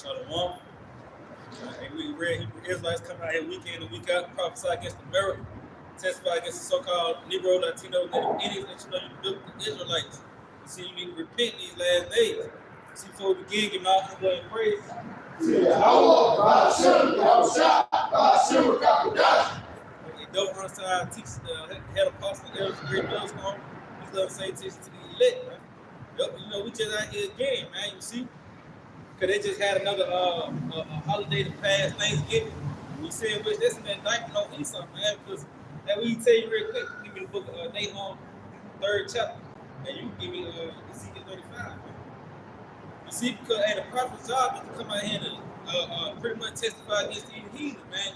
Shalom. And we read Hebrew Israelites coming out here week in and week out, prophesy against America, testify against the so-called Negro, Latino, Native Indians, and you built the Israelites. You see, you need to repent these last days. See, before we begin, give my humble and praise. Yahawashi, bahasham, Rawchaa Qadash. Okay, don't understand teach the head apostle, elders, great bills on. He's going to say teaching to the elect, man. Yep, you know, we just out here again, man, you see. Because they just had another holiday to pass, Thanksgiving. We said, which that's an indictment on Esau, man, because that we tell you real quick, give me the book of Nahum, 3rd chapter, and you can give me Ezekiel 35, man. You see, because the prophet's job is to come out here and pretty much testify against the heathen, man.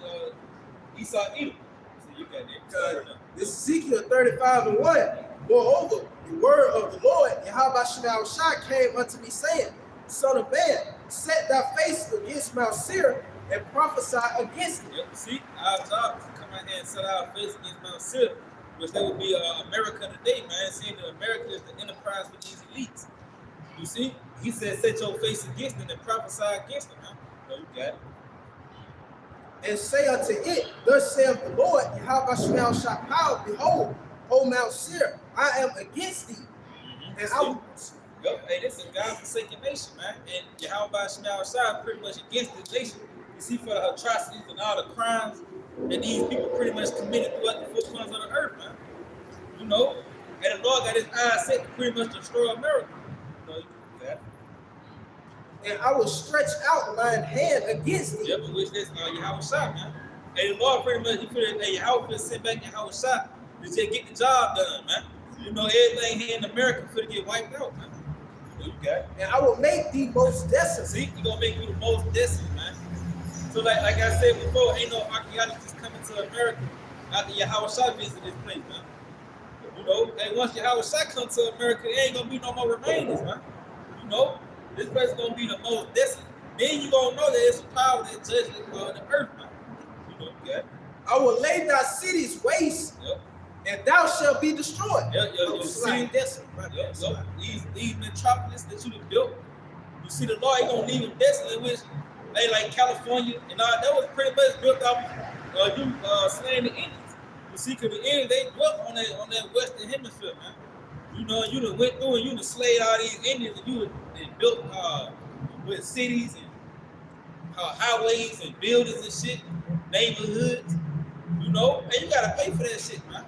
Esau Edom. So you got that. This Ezekiel 35 and 1. Moreover, the word of the Lord, Yahawashi, came unto me, saying, Son of man, set thy face against Mount Seir and prophesy against it. Yep, see, our job is to come out here and set our face against Mount Seir, which that would be America today, man. Seeing that America is the enterprise for these elites. You see, he said, set your face against them and prophesy against them, man. So you got it. And say unto it, thus saith the Lord, Yahawashi, behold, O Mount Seir, I am against thee. Mm-hmm. And I will. Yep, hey, this is a God-forsaken nation, man. And Yahawashi pretty much against this nation. You see, for the atrocities and all the crimes that these people pretty much committed throughout the 4 corners of the earth, man. You know, and the Lord got his eyes set to pretty much destroy America. You know, yeah. And I will stretch out mine hand against thee. Yep, which is Yahawashi, man. And the Lord pretty much, he put it, hey, Yahawashi sent back Yahawashi to just get the job done, man. You know, everything here in America could get wiped out, man. You got it. And I will make thee most desolate. See, he's gonna make you the most desolate, man. So like I said before, ain't no archaeologists coming to America after Yahawashi visit this place, man. You know, and once Yahawashi come to America, there ain't gonna be no more remainders, man. You know, this place is gonna be the most desolate. Then you gonna know that it's a power that judges the earth, man. You know, you got it. I will lay thy cities waste. Yep. And thou shalt be destroyed. These metropolis that you have built, you see the Lord ain't gonna leave them desolate, which they like California and all that was pretty much built off you slaying the Indians. You see, because the Indians they dwelt on that western hemisphere, man. You know, you done went through and you done slayed all these Indians and you done built with cities and highways and buildings and shit, neighborhoods. You know, and you gotta pay for that shit, man.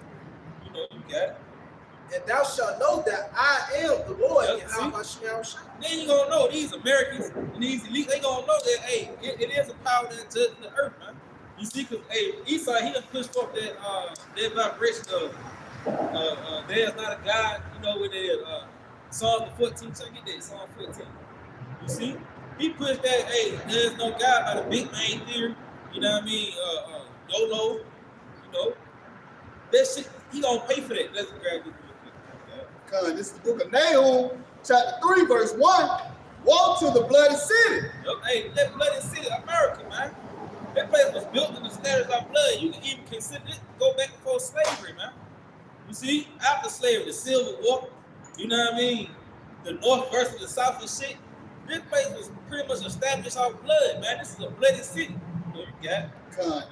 You know, you got it. And thou shalt know that I am the Lord. Then you gonna know these Americans and these elites, they gonna know that, hey, it is a power that judges the earth, man. You see, because, hey, Esau, he done pushed forth that vibration of there's not a God, you know, with the Psalm 14, so I get that, Psalm 14. You see? He pushed that, hey, there's no God by the Big Bang Theory, you know what I mean, YOLO, you know. That shit, he gonna pay for that. Let's grab this. Because this is the book of Nahum, chapter 3, verse 1. Walk to the bloody city. Yep, hey, that bloody city, America, man. That place was built in the standards of blood. You can even consider it go back before slavery, man. You see, after slavery, the Civil War, you know what I mean? The North versus the South and shit. This place was pretty much established off blood, man. This is a bloody city. You got it.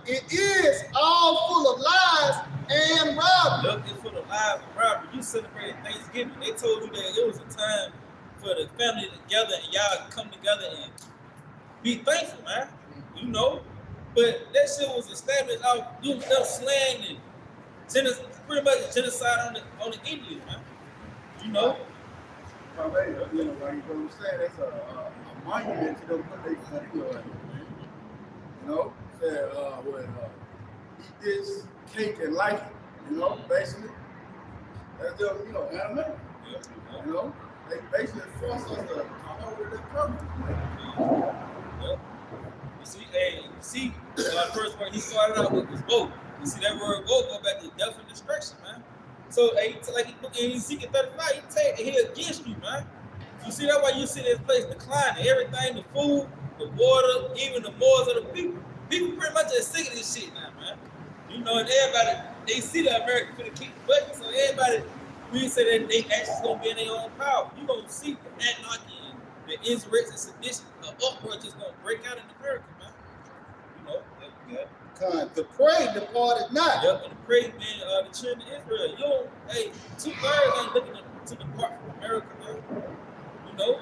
It is all full of lies and robbery. Look, it's full of lies and robbery. You celebrated Thanksgiving. They told you that it was a time for the family together and y'all come together and be thankful, man. You know? But that shit was established off you slaying and pretty much genocide on the Indians, man. You know? You know, like you saying, that's a monument to them what they study on, man. You know? Said, eat this cake and like it, you know, basically. That's them, you know, anime. Yeah. You know, they basically force us to come over their purpose. Yeah. You see, the first word he started out with was woe. You see that word woe go back to death and destruction, man. So, like in Ezekiel 35, he take it here against you, man. You see, that's why you see this place declining. Everything, the food, the water, even the morals of the people. People pretty much are sick of this shit now, man. You know, and everybody, they see the American finna keep the budget, so everybody, we say that they actually gonna be in their own power. You gonna see anarchy the insurrection, sedition, uproar just gonna break out in America, man. You know, The prey departed not. Yep, and the prey, man, the children of Israel. You don't, hey, 2/3 ain't looking to depart from America, man. You know?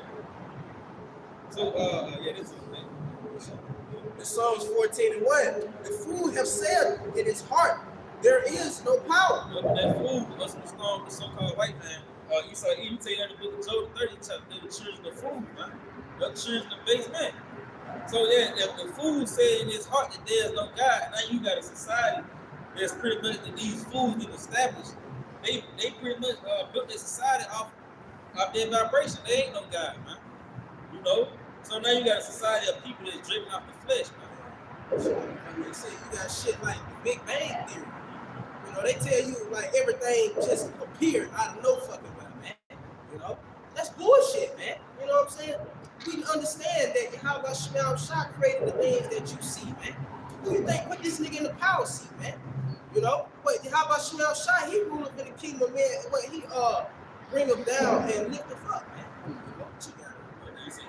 So, yeah, this is In Psalms 14:1, the fool have said in his heart, there is no power. that fool, us the so-called white man, you saw, you take that in the book of Job, the 30th chapter, they're the children of fools, man. They're the children of base men. So yeah, if the fool said in his heart that there's no God, now you got a society that's pretty much that these fools get established. They pretty much built their society off their vibration. They ain't no God, man. You know? So now you got a society of people that's driven off the flesh, man. I mean, see, you got shit like the Big Bang Theory. You know, they tell you like everything just appeared out of no fucking way, man. You know? That's bullshit, man. You know what I'm saying? We understand that Yahawashi created the things that you see, man. Who you think put this nigga in the power seat, man? You know? But Yahawashi, he rule up in the kingdom, man. But he bring him down and lift him up, man. You know what you got? He said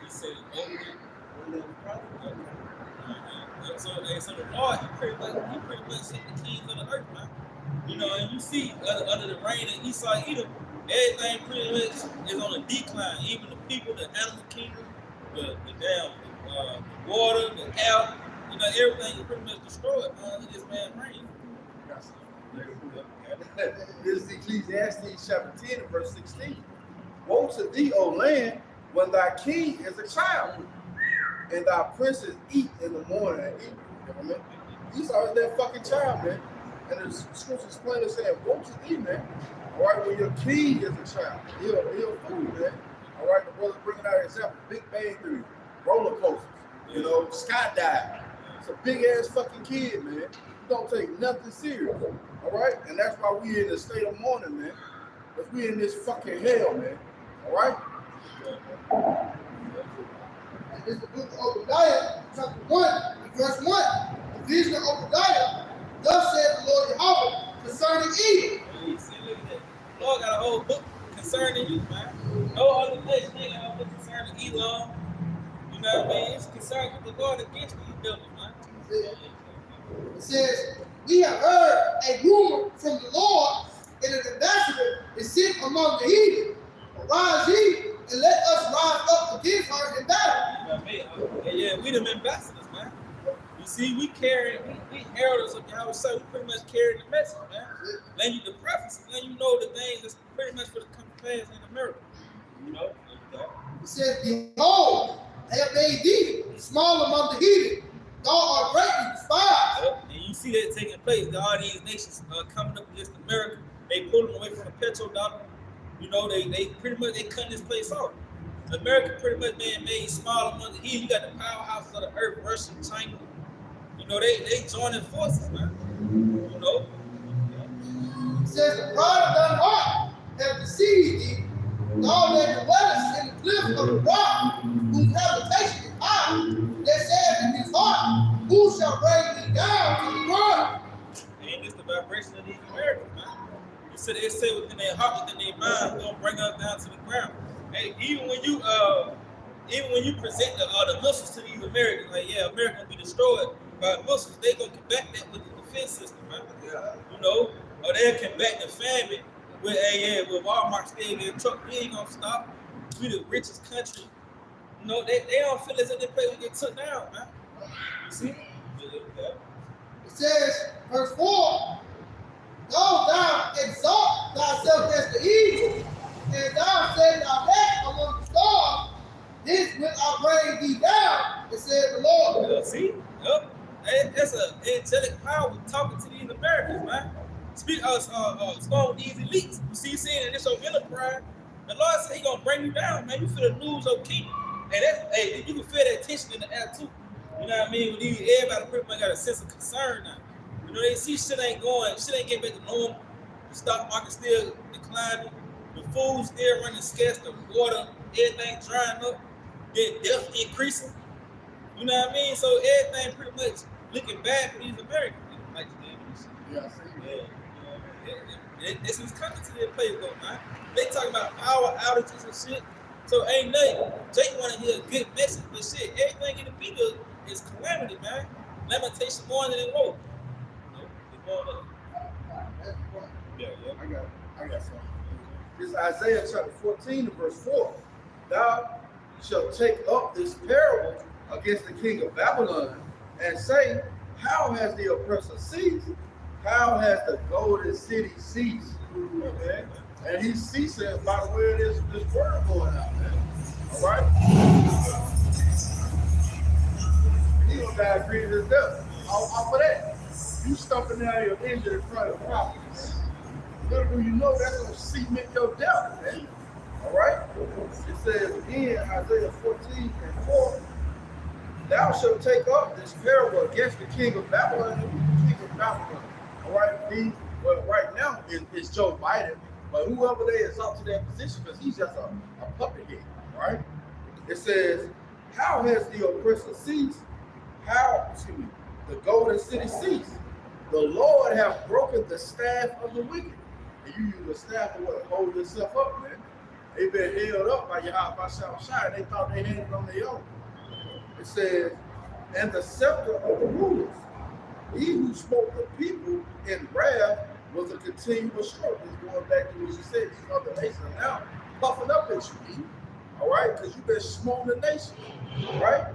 so the Lord, he pretty much set the kings of the earth, man. You know, and you see under the reign of Esau, Edom, everything pretty much is on a decline. Even the people, the animal kingdom, the water, the air, you know, everything is pretty much destroyed in this man's reign. This is Ecclesiastes chapter 10 and verse 16. Woe to thee, O land, when thy king is a child, and thy princes eat in the morning and eat. You know what I mean? Esau is that fucking child, man. And the scriptures plainly saying, woe to thee, man. All right, when your king is a child, he'll fool, man. All right, the brother bringing out an example, Big Bang Theory, roller coasters, you know, skydiving. It's a big ass fucking kid, man. You don't take nothing serious. All right, and that's why we in the state of mourning, man. Because we in this fucking hell, man. All right. And this is the book of Obadiah, chapter 1, and verse 1. The vision of Obadiah, thus said the Lord Yahawashi concerning Edom. You see, look at that. The Lord got a whole book concerning you, man. No other place ain't got a book concerning Elon. You know what I mean? It's concerned with the Lord against these buildings, man. It says, we have heard a rumor from the Lord, and an ambassador is sent among the heathen. Arise ye, and let us rise up against her in battle. Yeah, we them ambassadors, man. You see, we heralds of Yahawashi. We pretty much carry the message, man. Then you the prophecies, then you know the things that's pretty much for the coming pass in America. You know? It says, behold, I have made thee small among the heathen. Thou art greatly despised. Yep. And you see that taking place. All these nations coming up against America. They pull them away from the petrodollar. You know, they pretty much cut this place off. America pretty much being made small among the heathen. You got the powerhouses of the earth, Russia, China. You know, they joining forces, man. You know? It says, the pride of thine heart have deceived thee. Thou that dwellest in the cliff of the rock, whose habitation is high, that said in his heart, who shall bring thee down to the ground? And it's the vibration of these Americans, man. You said they say within their heart, within their mind, gonna bring us down to the ground. Hey, even when you present the missiles to these Americans, like, yeah, America gonna be destroyed by missiles, they gonna combat that with the defense system, man. Yeah. You know, or they'll combat the famine with with Walmart still getting trucked. We ain't gonna stop. We the richest country. You know, they don't feel as if they play will get took down, man. You see? Yeah. It says, verse 4, thou exalt thyself as the eagle, and thou set thy back among the stars, this will I bring thee down, and said the Lord. See? Yep. That's an angelic power talking to these Americans, man. Speak storm with these elites. You see, saying in this your enterprise, the Lord said He gonna bring you down, man. You feel the lose your king, and you can feel that tension in the air too. You know what I mean? When everybody pretty much got a sense of concern now. You know, they see shit ain't getting back to normal. The stock market still declining. The food still running scarce. The water, everything drying up. Then death increasing. You know what I mean? So everything pretty much looking bad for these Americans. Like Yeah, I see. This is coming to their place though, man. They talking about power outages and shit. So ain't nothing. Jake want to hear a good message, but shit, everything in the video is calamity, man. Lamentation more than it woke. Yeah. I got something. This is Isaiah chapter 14 and verse 4. Thou shalt take up this parable against the king of Babylon and say, how has the oppressor ceased? How has the golden city ceased? Okay? And he's ceasing by the way this word going out, man. All right? He gonna die grieving his death. Off of that. You stumping down your engine in front of the property. Little do you know that's gonna cement your death, man. All right? It says again, Isaiah 14 and 4, thou shalt take up this parable against the king of Babylon. The king of Babylon. All right? Well, right now it's Joe Biden, but whoever they is up to that position, because he's just a puppet head, right? It says, how has the oppressor ceased? The golden city ceased. The Lord hath broken the staff of the wicked. And you use the staff to what? Hold yourself up, man. They've been held up by Yahawashi. They thought they had it on their own. It says, and the scepter of the rulers. He who smote the people in wrath was a continual stroke. It's going back to what you said. These other nations are now puffing up at you, all right? Because you've been smoting the nation, right?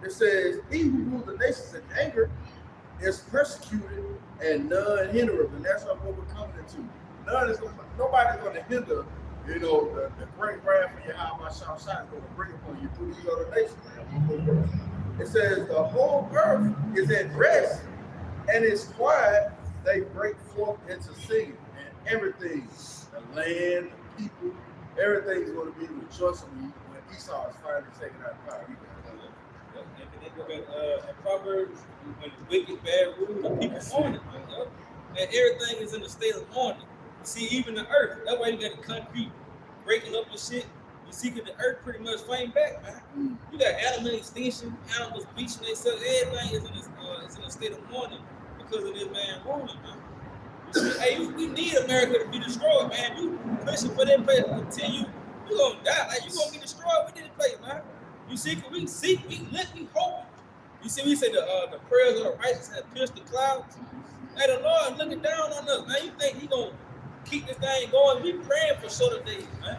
It says, he who rules the nations in anger is persecuted and none hindereth. And that's what we're coming into. Nobody's going to hinder, the great wrath of Yahawashi is going to bring upon you through these other nations. It says, the whole earth is at rest and is quiet. They break forth into singing, and everything, the land, the people, everything's going to be rejoicing when Esau is finally taken out of power. In Proverbs, when the wicked bad rule, the people mourn it, and everything is in a state of mourning. You see, even the earth, that's why you got the concrete breaking up and shit. You see, the earth pretty much faint back, man. You got animal extinction, animals bleaching themselves, everything is in a state of mourning because of this man ruling, man. You see, hey, we need America to be destroyed, man. You pushing for that place to continue, you gonna die. Like, you gonna get destroyed with this place, man. You see, we seek, we look, we hope. You see, we say the prayers of the righteous have pierced the clouds. Hey, the Lord looking down on us, man. You think he gonna keep this thing going? We praying for shorter days, man.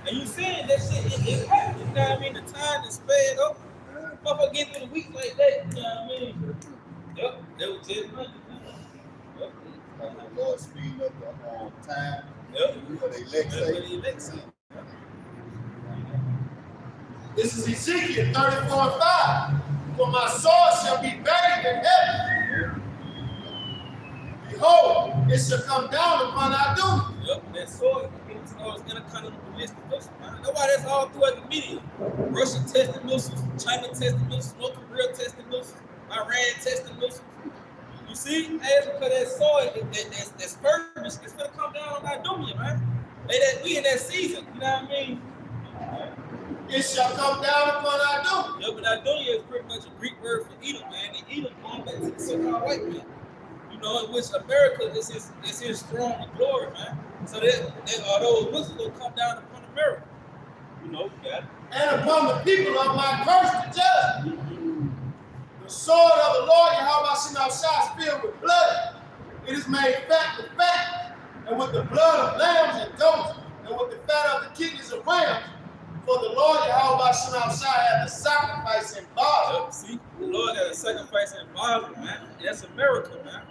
And you saying that shit, it happens, you know what I mean? The time is sped up. Motherfucker get through the week like that, you know what I mean? Yep, that was it, man. Yep. The Lord speeding up the time. Yep. For the elect sake. This is Ezekiel 34:5. For my sword shall be buried in heaven. Behold, it shall come down upon our doom. Yep, that sword is intercontinental ballistic missile, man. That's why that's all throughout the media. Russia testing missiles, China testing missiles, North Korea testing missiles, Iran testing missiles. You see, that's because that sword, that's furnace, it's gonna come down on our doom, man. We in that season, you know what I mean? It shall come down upon our doom. Yeah, but Adonia is pretty much a Greek word for Edom, man. And Edom going back to the so-called white man. You know, in which America is his throne of glory, man. So that those missiles will come down upon America. You know, you got it. And upon the people of my curse to judge. The sword of the Lord Yahawashi is filled with blood. It is made fat with fat, and with the blood of lambs and goats, and with the fat of the kidneys of rams. For the Lord Yahawashi had the sacrifice in Basel. Yep, see, the Lord had a sacrifice in Basel, man. That's America, man.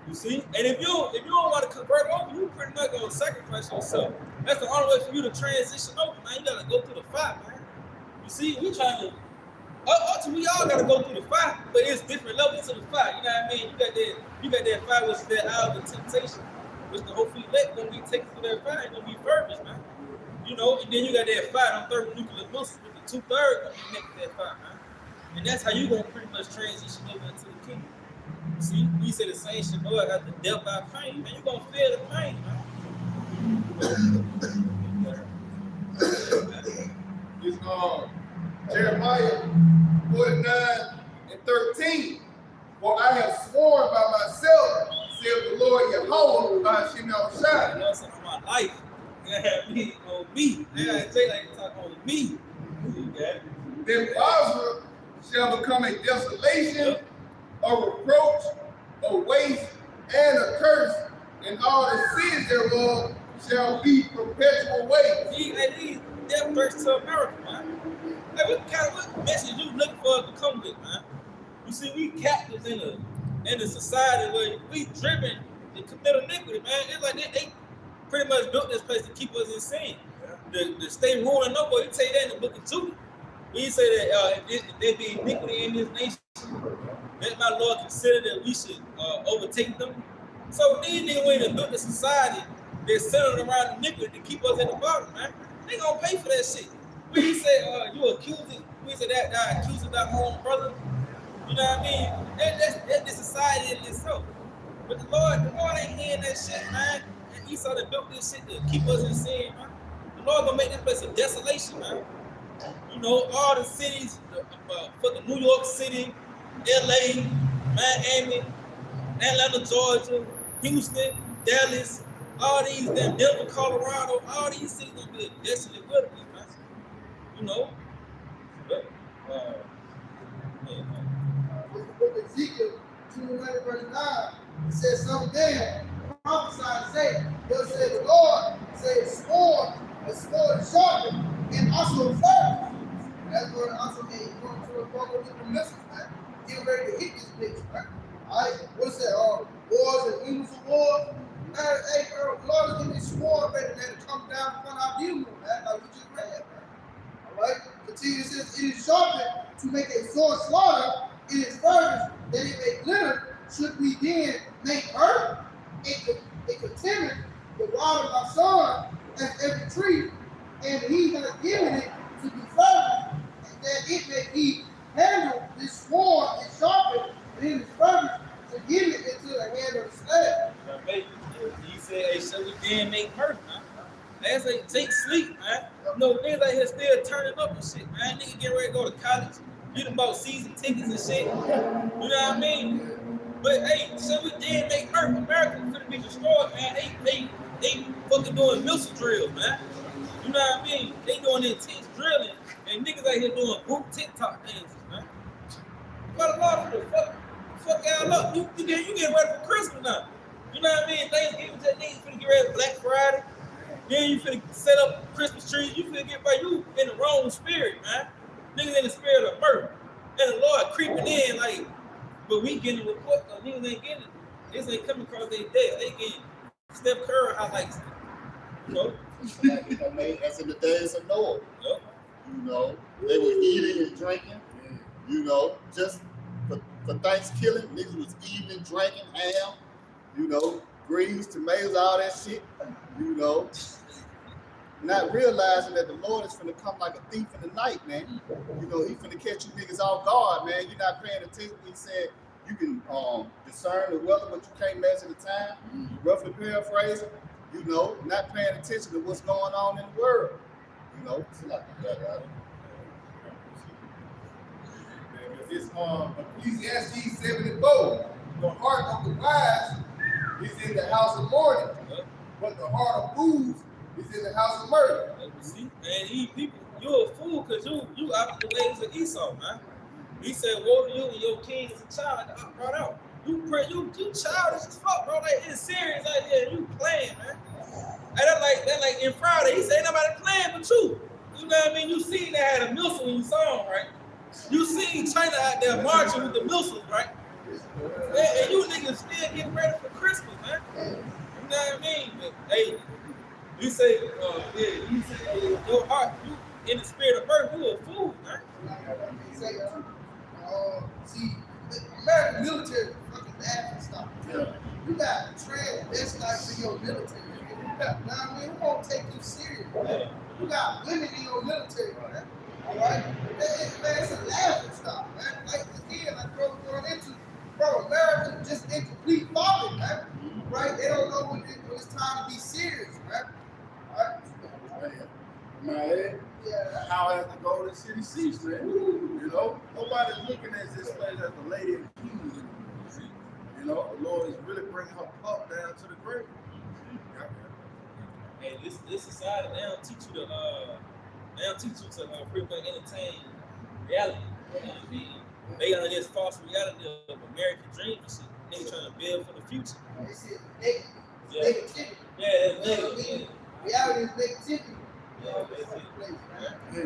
You see? And if you don't want to convert over, you pretty much gonna sacrifice yourself. That's the only way for you to transition over, man. You gotta go through the fire, man. You see, we trying to ultimately we all gotta go through the fire, but it's different levels to the fire. You know what I mean? You got that fire which is that hour of temptation, which the hopefully let when we take through that fire, it's gonna be furnace, man. You know, and then you got that fire, them thermonuclear missiles with the 2/3 gonna be next to that fire, man. And that's how you gonna pretty much transition over into the kingdom. See, we say the same shit, no, I got the death by pain, man. You gonna feel the pain, man. It's Jeremiah 49:13. For I have sworn by myself, said the Lord Yahawashi, You know what I'm saying? On my life. Yeah, me on me. Yeah, Jay like to talk on me. Okay. Then Bosra shall become a desolation, a reproach, a waste, and a curse, and all the cities thereof shall be perpetual waste. That verse to America, man. Hey, what message you looking for us to come with, man? You see, we captives in a society where we driven to commit iniquity, man. It's like they pretty much built this place to keep us in sin. The state ruling over, you say that in the book of Judah. We say that if there be iniquity in this nation, let my Lord consider that we should overtake them. So these niggas when they built the society, they're centered around iniquity to keep us at the bottom, man. They gonna pay for that shit. We say you accusing, we say that accusing that own brother. You know what I mean? That's the society in itself. But the Lord ain't hearing that shit, man. And he saw that built this shit to keep us in sin, man. The Lord gonna make this place a desolation, man. You know, all the cities, fucking New York City, LA, Miami, Atlanta, Georgia, Houston, Dallas, all these, damn Denver, Colorado, all these cities gonna be a desolate wilderness, man. You know? But, With the book of Ezekiel 200 verse 9, it says, someday prophesy and say, thus said the Lord, say a sword is sharpened, and also fire. That's going to also mean going to a program with the missiles, man. Get ready to hit this bitch, man. Alright, what's that? Wars and rumors of war. Man, hey, bro, the Lord is giving me sword ready to come down upon our view, man. Like we just read, man. Alright? Continue, it says, it is sharpened to make a sword slaughter. It is furnace that it may glitter. Should we then make earth? It contaminate the water of our son as every tree, and he has given it to be furnace, and that it may be handled. This sword is sharpened, and it is furnace to give it into the hand of the slave. He said, hey, shall we then make earth, man? That's like take sleep, man. You know, niggas out here still turning up and shit, man. Niggas getting ready to go to college, get them about season tickets and shit. You know what I mean? But hey, so we did make Earth America finna be destroyed, man. They fucking doing missile drills, man. You know what I mean? They doing intense drilling, and niggas out here doing group TikTok dances, man. What a lot of the fuck y'all up. You getting ready for Christmas now. You know what I mean? Thanksgiving, that niggas finna get ready for Black Friday. Then you finna set up Christmas trees. You finna get ready. You in the wrong spirit, man. Niggas in the spirit of murder. And the Lord creeping in like, but we getting a report, niggas ain't getting it. This ain't coming across their desk. They getting Steph Curry highlights. You know? As in the days of Noah. Yep. You know, they were eating and drinking. You know, just for Thanksgiving, niggas was eating and drinking ham. You know, greens, tomatoes, all that shit. You know, not realizing that the Lord is finna come like a thief in the night, man. You know, he finna catch you niggas off guard, man. You're not paying attention. He said you can discern the weather, but you can't measure the time. Roughly paraphrasing, you know, not paying attention to what's going on in the world. You know, it's like that, right? It's Ecclesiastes 74. The heart of the wise is in the house of mourning, but the heart of fools is in the house of murder. See, man, these people, you're a fool because you out the ways of Esau, man. He said, woe to you and your king is a child that I brought out. You childish as fuck, bro. Like, it's serious out there. You playing, man. And that like in Friday, he said, ain't nobody playing but you. You know what I mean? You seen they had a missile when you saw him, right? You seen China out there marching with the missiles, right? And you niggas still getting ready for Christmas, man. You know what I mean? But, hey, you say, your heart, you in the spirit of birth, you a fool, man. See, the American military fucking laughing stock. You got transvestites in your military. Now, I mean, we won't take you serious, man. You got women in your military, man. All right? Man, it's a laughing stock, man. Like, again, like bro going into, bro, America just incomplete folly, man. Right? They don't know when it's time to be serious, man. All right? My head, how has the Golden City ceased, man? You know, nobody's looking at this place as the lady of the kings. You know, the Lord is really bringing her up down to the grave. Hey, this society, they don't teach you to pretty much entertain reality. You know what I mean? They got this false reality of American dream and shit. Niggas trying to build for the future. This is negative. Yeah. Negativity. Yeah, that's You know what I negative. mean? Reality is negativity. Yeah, that's it. Yeah. You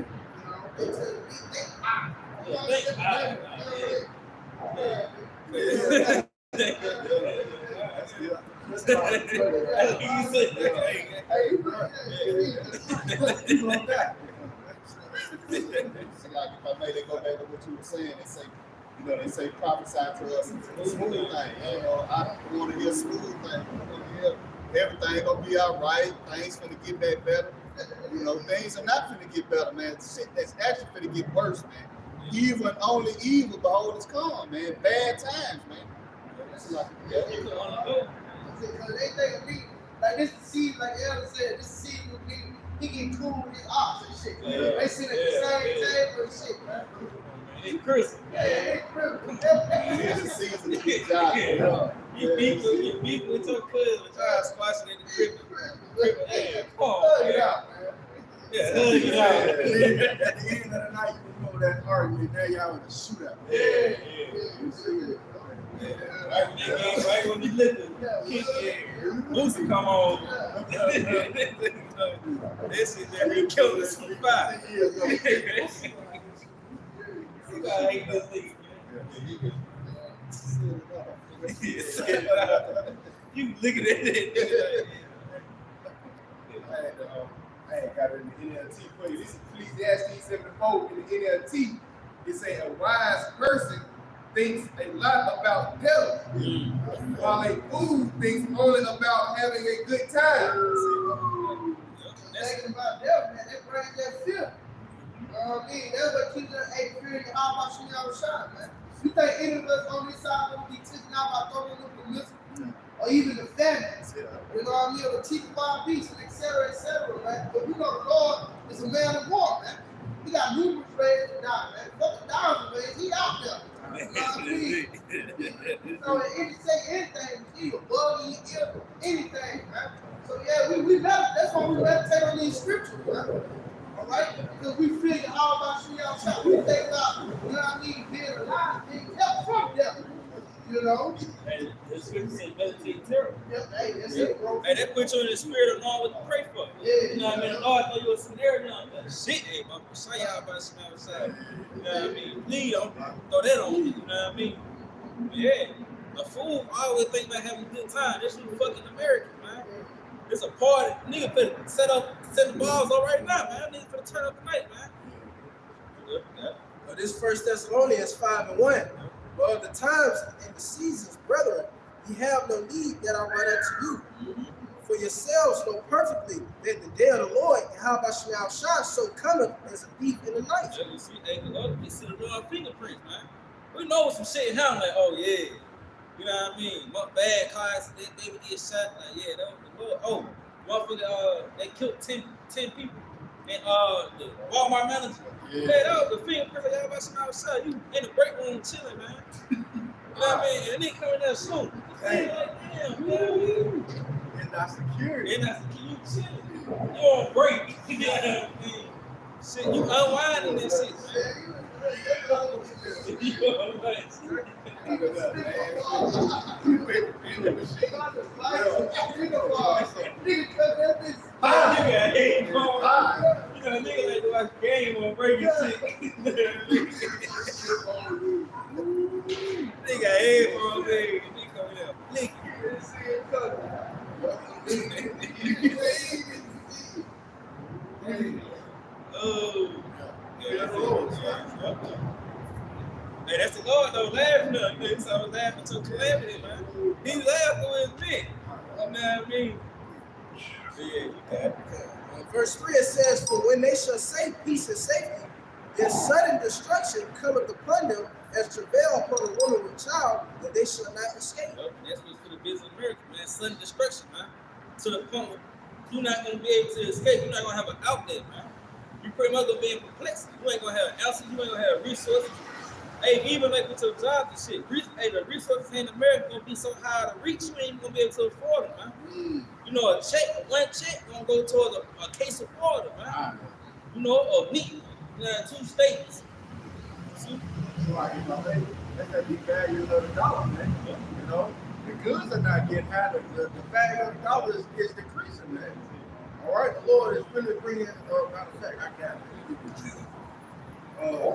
know, they tell you, think high. You know, Yeah, think it's high. negative. That's what You said that. Hey, bro. People on that. See, like if I may, they go back to what you were saying. They say, they say prophesy to us a smooth thing. I don't want to hear smooth thing. I want to hear everything gonna be all right. Things gonna get back better. Things are not gonna get better, man. Shit that's actually gonna get worse, man. Evil and only evil, behold, is come, man. Bad times, man. It's like, Because they think of me, like this season, like Elder said, this season with me, he get cool with his ops and shit. Yeah. They sit at the same table and shit, man. Hey, Chris. Yeah, they crib. it's a season to get job. You beef with your cousin, y'all squashing in the crib. Hey, come on, man. Yeah, At the end of the night, you know that argument. Now y'all in a shootout. Yeah. You see it? Right when you listen, Lucy come on. This is there. He killed us from 5. I hate this thing, man. You looking at it. I ain't got it in the NLT for you. This is Ecclesiastes 74 in the NLT. It say a wise person thinks a lot about devil, while a fool thinks only about having a good time. Thinking about devil, man, that brings that fear. You know what I mean? That's what keeps that hate fear in Yahawashi Yahawashi, man. You think any of us on this side will be taken out by throwing up the missile? Or even the famines, you know what I mean, or the teeth of our beasts, et cetera, man. But we know the Lord is a man of war, man. He got numerous ways to die, man. Fucking 1,000 ways, he out there. You know what I mean? If say anything, he a bug, he ill, anything, man. So yeah, we that's why we meditate on these scriptures, man. All right? Because we figure all about you outside. We think about, you know what I mean, being alive, being kept from devil. You know? And the scripture says meditate terror. Yep, hey, that's it, bro. Hey, that puts you in the spirit of knowing what to pray for. Yeah. You know what I mean? The Lord throw you a scenario on that shit, hey, I'm gonna show y'all about some outside. You know what I mean? Please don't throw that on me, you know what I mean? But yeah, a fool always think about having a good time. This is fucking American, man. It's a party. Nigga finna set the balls up right now, man. Nigga finna turn up tonight, man. But this 1 Thessalonians 5:1. But of the times and the seasons, brethren, ye have no need that I write unto you. For yourselves know perfectly that the day of the Lord, Yahawashi Yahawashi, so cometh as a thief in the night. Yeah, you see, hey, we see the Lord fingerprints, man. We know some shit happened, like, oh yeah. You know what I mean? What bad car accident, they would get shot. Like, yeah, that was the Lord. Oh, motherfucker, they killed 10 people. And the Walmart manager. Yeah, that was the fingerprint of Yahawashi Yahawashi. You in the break room chilling, man. You know what I mean? And they coming there soon. Hey. Like, damn, man. And not security. And that's you chilling. You on break. You know what I mean? Shit, you unwinding that shit, man. You unwinding. Nigga like to watch game on breaking shit. Nigga head for a big. Nigga come here. Lick oh. Hey, that's the Lord though, laughing up. You know, so I was laughing to calamity, man. He laughed with his dick. You know what I mean? Yeah, you got it. Verse 3 it says, for when they shall say peace and safety, then sudden destruction cometh upon them as travail upon a woman with child, and they shall not escape. Yep, that's what's for the business of America, man. Sudden destruction, man. To the point where you're not going to be able to escape. You're not going to have an outlet, man. You pretty much going to be in perplexity. You ain't going to have answers. You ain't going to have resources. Hey, even like with your jobs and shit, hey, the resources in America gonna be so hard to reach, you ain't even gonna be able to afford them, man. You know, one check gonna go towards a case of water, man. You know, or meat, 2 steaks. See? So like, if I say, that's that big value of the dollar, man. You know, the goods are not getting high. The value of the dollar is decreasing, man. All right, the Lord is really bringing. Matter of fact, I got it.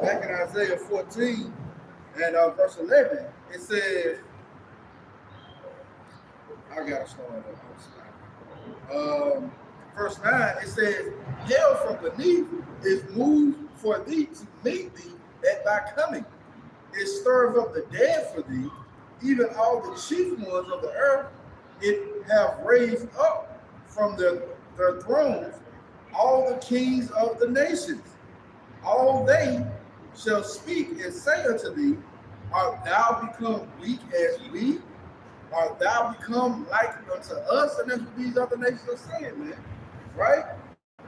Back in Isaiah 14 and verse 11, it says, I gotta start up. Verse 9, it says, hell from beneath is moved for thee to meet thee at thy coming. It stirs up the dead for thee, even all the chief ones of the earth. It have raised up from their thrones all the kings of the nations. All they shall speak and say unto thee, art thou become weak as we? Art thou become like unto us? And that's what these other nations are saying, man. Right?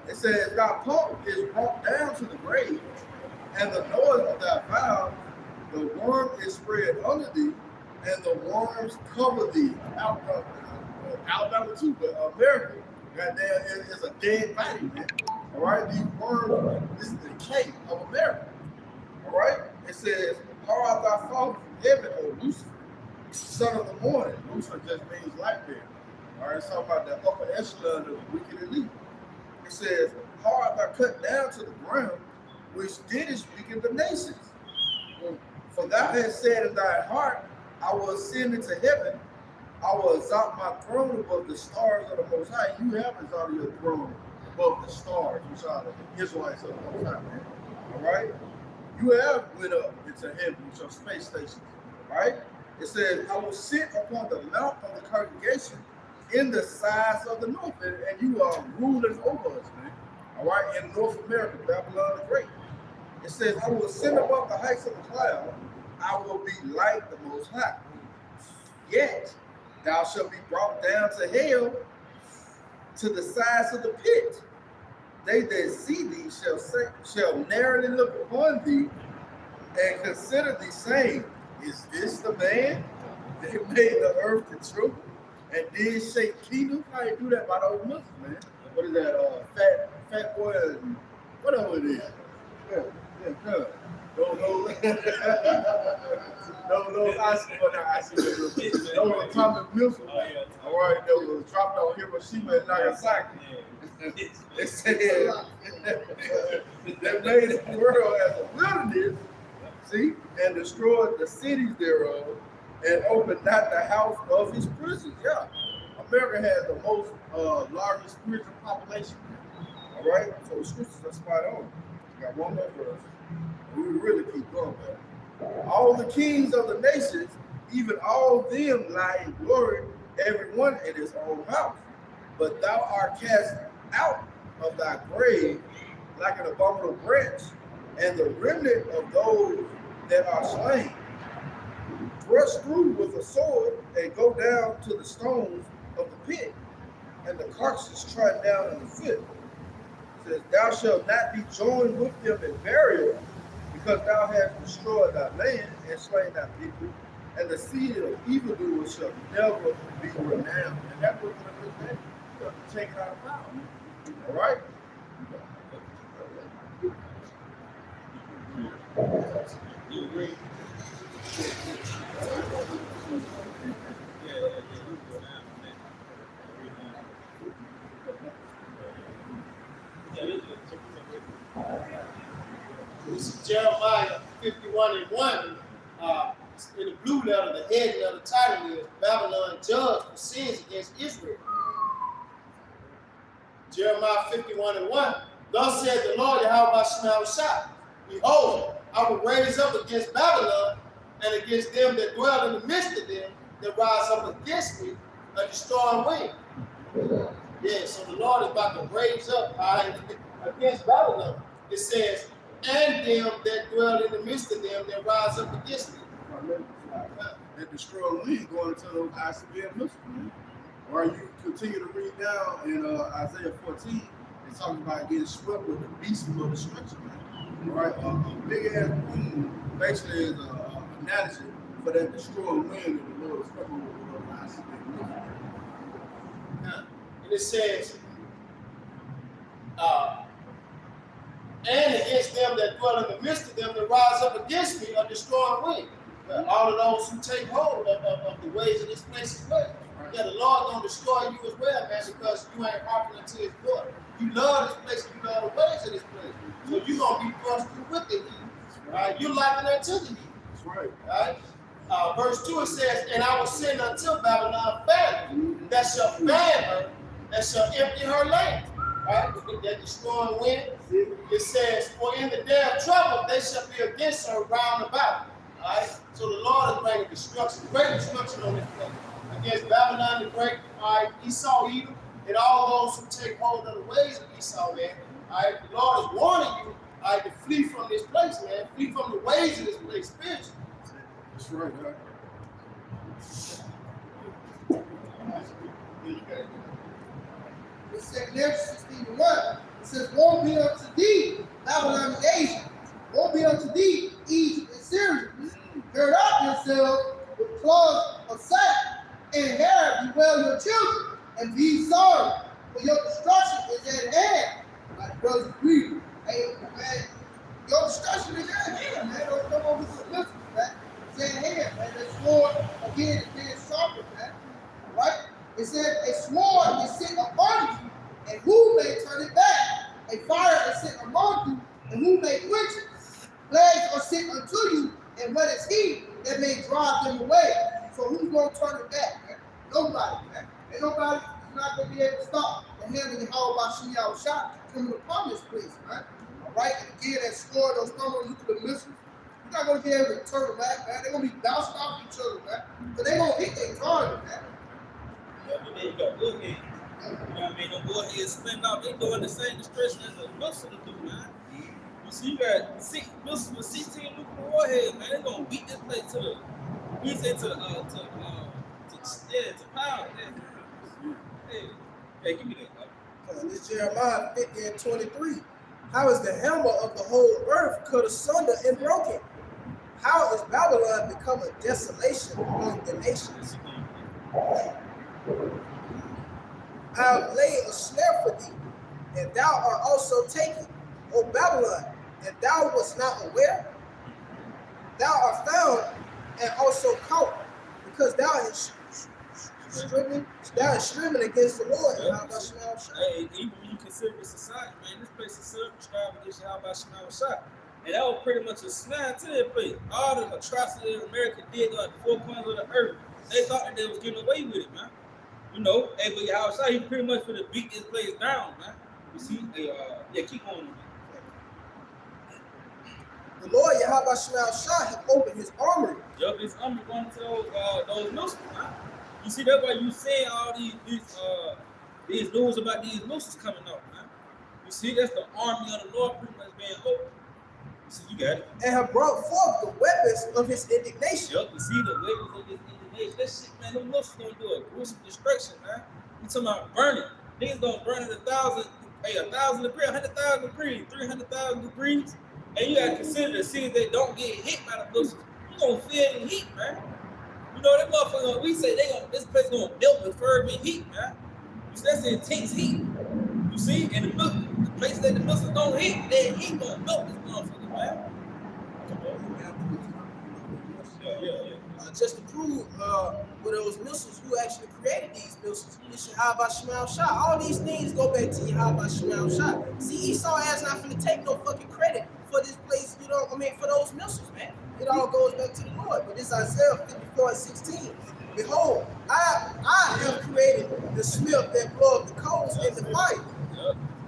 It says, thy pomp is brought down to the grave, and the noise of thy vows, the worm is spread under thee, and the worms cover thee. Alabama too, but America, goddamn, is a dead body, man. All right? These worms, this is the decay of America. All right? It says, how art thou fallen from heaven, O Lucifer, son of the morning? Lucifer just means light bearer. All right, it's talking about the upper echelon of the wicked elite. It says, how art thou cut down to the ground, which didst weaken the nations? For thou hast said in thy heart, I will ascend into heaven, I will exalt my throne above the stars of the Most High. You have exalted your throne above the stars, which are the Israelites of the Most High, man. All right? You have went up into heaven with your space station, right? It says, I will sit upon the mount of the congregation in the sides of the north, and you are ruling over us, man. All right? In North America, Babylon the Great. It says, I will ascend above the heights of the cloud. I will be like the Most High. Yet thou shalt be brought down to hell, to the sides of the pit. They that see thee shall narrowly look upon thee and consider thee, saying, is this the man that made the earth to tremble and did shake kingdoms? How you do that by those Muslims, man? What is that? Fat boy and whatever it is. Yeah. Those atomic missiles. All right, those was dropped on Hiroshima and Nagasaki. They said they made the world as a wilderness, see, and destroyed the cities thereof, and opened not the house of his prisons. Yeah, America has the most largest spiritual population. All right, so the scriptures are spot on. We got one more verse. We really keep going, man. All the kings of the nations, even all them lie in glory, every one in his own house. But thou art cast out of thy grave like an abominable branch, and the remnant of those that are slain. Thrust through with a sword and go down to the stones of the pit, and the carcass trodden down in the foot. It says, thou shalt not be joined with them in burial, because thou hast destroyed thy land and slain thy people, and the seed of evildoers shall never be renowned. And that's what we're going to do. We're going to take it out of power. All right? You agree? This is Jeremiah 51:1. In the blue letter, the heading of the title is Babylon Judged for Sins Against Israel. Jeremiah 51:1. Thus said the Lord Yahawashi, behold, I will raise up against Babylon and against them that dwell in the midst of them that rise up against me a destroying wind. Yeah, so the Lord is about to raise up against Babylon. It says, and them that dwell in the midst of them that rise up against me. That destroying wind going into those ICBM missiles. Or you continue to read down in Isaiah 14, it talks about getting swept with the beast of destruction, man. Right? A big ass boom basically is an analogy for that destroying wind that the Lord is coming with those eyes. And it says, and against them that dwell in the midst of them that rise up against me a destroying wind. All of those who take hold of the ways of this place as well. Right. Yeah, the Lord gonna destroy you as well, man, because you ain't hearkening to his word. You love this place, you love the ways of this place. So you're gonna be thrust through with the heat. Right? You liken that to the heat. That's right. Right? Verse 2 it says, and I will send unto Babylon famine that shall fan her, that shall empty her land. Right? That destroying wind. It says, for in the day of trouble they shall be against her round about. Alright? So the Lord is bringing destruction, great destruction on this place. Against Babylon the Great, alright, Esau, Edom, and all those who take hold of the ways of Esau, man. Alright, the Lord is warning you, alright, to flee from this place, man. Flee from the ways of this place spiritually. That's right, huh? It said in Exodus 16:1, it says, woe be unto thee, Babylon and Asia. Woe be unto thee, Egypt and Syria. Gird up yourselves with cloths of satin, and hair bewail your children, and be sorry, for your destruction is at hand. My brothers agree. Hey, man, your destruction is at hand, man. Don't come over to the listen, man. It's at hand, man. That sword, again, is being sharpened, man. Right? It said, a sword is sent upon you, and who may turn it back? A fire is sent among you, and who may quench it? Plagues are sent unto you, and what is he that may drive them away? So who's going to turn it back, man? Nobody, man. Ain't nobody is not going to be able to stop the hand of the Yahawashi Yahawashi coming upon this place, man. All right? And again, that sword, those thermonuclear missiles, you're not going to be able to turn it back, man. They're going to be bouncing off each other, man. But they're going to hit their target, man. But then you got bullheads. You know what I mean? Them bullheads spinning out, they doing the same destruction as a missile to do, man. You see, you got 6 missiles with 16 nuclear warheads, man. They gonna beat this place to the, we say to power. Hey, give me that. This Jeremiah 50:23. How is the hammer of the whole earth cut asunder and broken? How is Babylon become a desolation among the nations? I have laid a snare for thee, and thou art also taken, O Babylon, and thou wast not aware. Thou art found and also caught, because thou hast striven against the Lord. Hey, even when you consider the society, man, this place is subscribed against Yahawashi. And that was pretty much a snare to that place. All the atrocities America did on the 4 corners of the earth, they thought that they was getting away with it, man. You know, hey, but Yahawashi, he pretty much for to beat this place down, man. You see, yeah, keep on. The Lord Yahawashi has opened his armory. Yup, his armory going to those missiles, man. You see, that's why you saying all these news about these missiles coming out, man. You see, that's the army of the Lord pretty much being open. You see, you got it. And have brought forth the weapons of his indignation. Yup, you see the weapons of his indignation. That shit, man, them missiles gonna do a gruesome destruction, man. You talking about burning. Niggas gonna burn at 1,000 degrees, 100,000 degrees, 300,000 degrees. And you gotta consider the cities that don't get hit by the missiles. You gonna feel the heat, man. You know, that motherfucker, we say this place gonna melt with fervent heat, man. You see, that's intense heat. You see, and the place that the missiles don't hit, that heat gonna melt this motherfucker, man. Yeah. Just to prove with those missiles, who actually created these missiles, it's Yahawashi. All these things go back to Yahawashi. See, Esau ass not finna take no fucking credit for this place, you know, for those missiles, man. It all goes back to the Lord. But this Isaiah 54:16. Behold, I have created the smith that bloweth the coals in the fire,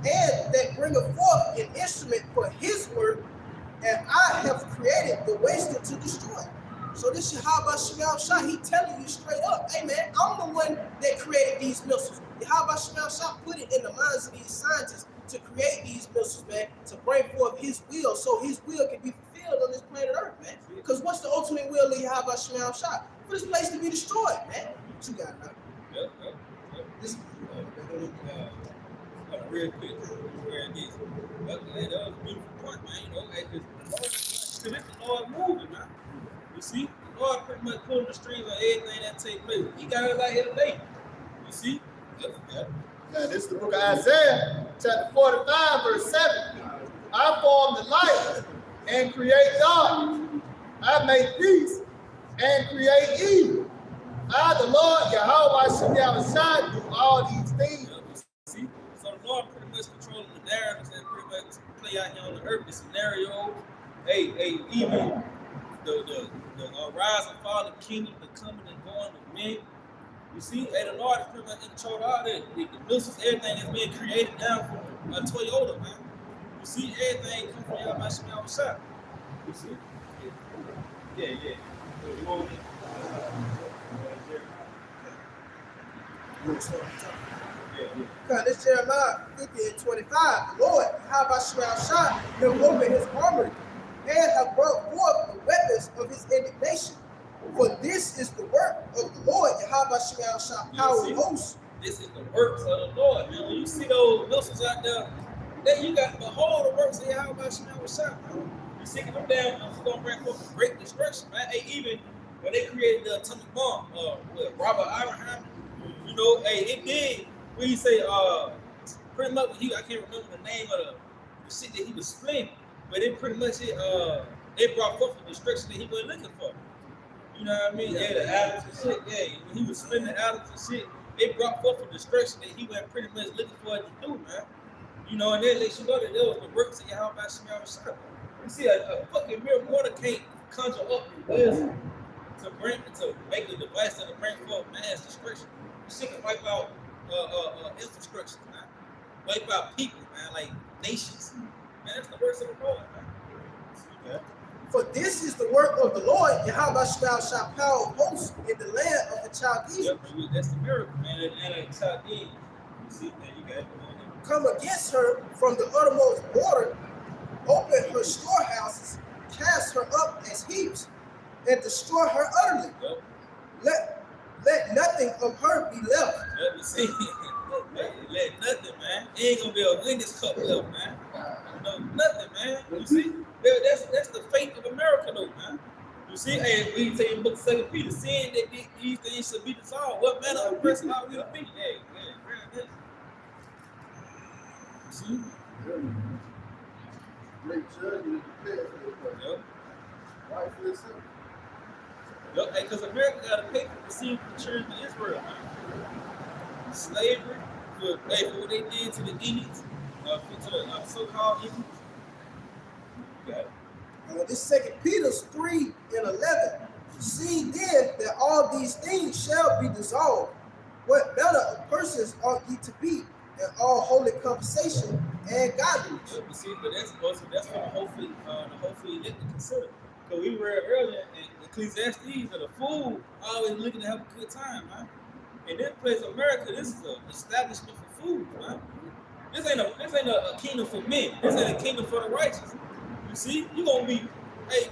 and that bringeth forth an instrument for his work, and I have created the waster to destroy. So this Yahawashi, he telling you straight up, hey man, I'm the one that created these missiles. Yahawashi put it in the minds of these scientists to create these missiles, man, to bring forth his will, so his will can be fulfilled on this planet Earth, man. Because what's the ultimate will of Yahawashi? For this place to be destroyed, man. What you got now? Yep. This real quick. Where it is. Okay, that was a beautiful point, man. You know, because it's the Lord moving, man. You see, the Lord pretty much pulling the strings on everything that take place. He got us out here today. You see? Yeah. Now, this is the book of Isaiah, chapter 45, verse 7. I form the light and create darkness. I make peace and create evil. I, the Lord, Yahawashi, do all these things. See? So the Lord pretty much controlling the narratives that pretty much play out here on the earth, the scenarios. Even the rise and fall of the kingdom, the coming and going of men. You see, the Lord is pretty much in control of all that. The missiles, everything that's being created now from Toyota, man. You see, everything comes from Yahawashi. You see? Yeah. You want me? Because this Jeremiah 50:25, the Lord, Yahawashi, have opened his armory and have brought forth the weapons of his indignation. For this is the work of the Lord, Yahawashi, power of hosts. This is the works of the Lord. Man, when you see those missiles out there, then you got behold the works of Yahawashi. You see them down, it's going to bring forth great destruction, man. Even when they created the atomic bomb, with Robert Oppenheimer, you know, it did. When you say, pretty much, I can't remember the name of the shit that he was splitting, but it pretty much it brought forth the destruction that he wasn't looking for. You know what I mean? Yeah, the atoms and shit. Yeah, when he was splitting the atoms and shit, it brought forth the destruction that he wasn't pretty much looking for it to do, man. You know, and then let you know that there was the works of Yahawashi. You see, a fucking mere mortar can't conjure up this to make a device that'll bring forth mass destruction. Shit can wipe out infrastructure, man. Wipe out people, man, like nations. Man, that's the works of the Lord, man. Yeah. For this is the work of the Lord, Yahawashi, power of hosts in the land of the Chaldeans. Yep, that's the miracle, man. And the Chaldeans. You see, man, you got it. Come against her from the uttermost border, open her storehouses, cast her up as heaps, and destroy her utterly. Yep. Let nothing of her be left. Let me see. Let nothing, man. Ain't gonna be a witness cup left, man. No, nothing, man. You see, that's the fate of America, though, man. You see, hey, we say in book 2 Peter, saying that these things should be dissolved. What manner of person are we to be? Hey, man, see? Great judgment prepared for the person. Yep. Rightfully so. Yep, because America got to pay for the sin for the children of Israel, man. Slavery, for what they did to the Indians, to the so-called Indians. You got it. This 2 Peter 3:11. See then that all these things shall be dissolved. What manner of persons ought ye to be in all holy conversation and godliness? But see, but that's for the hopefully elect to consider. Because we read earlier in Ecclesiastes that a fool always looking to have a good time, man. In this place, America, this is an establishment for fools, man. This ain't a kingdom for men. This ain't a kingdom for the righteous. You see, you gonna be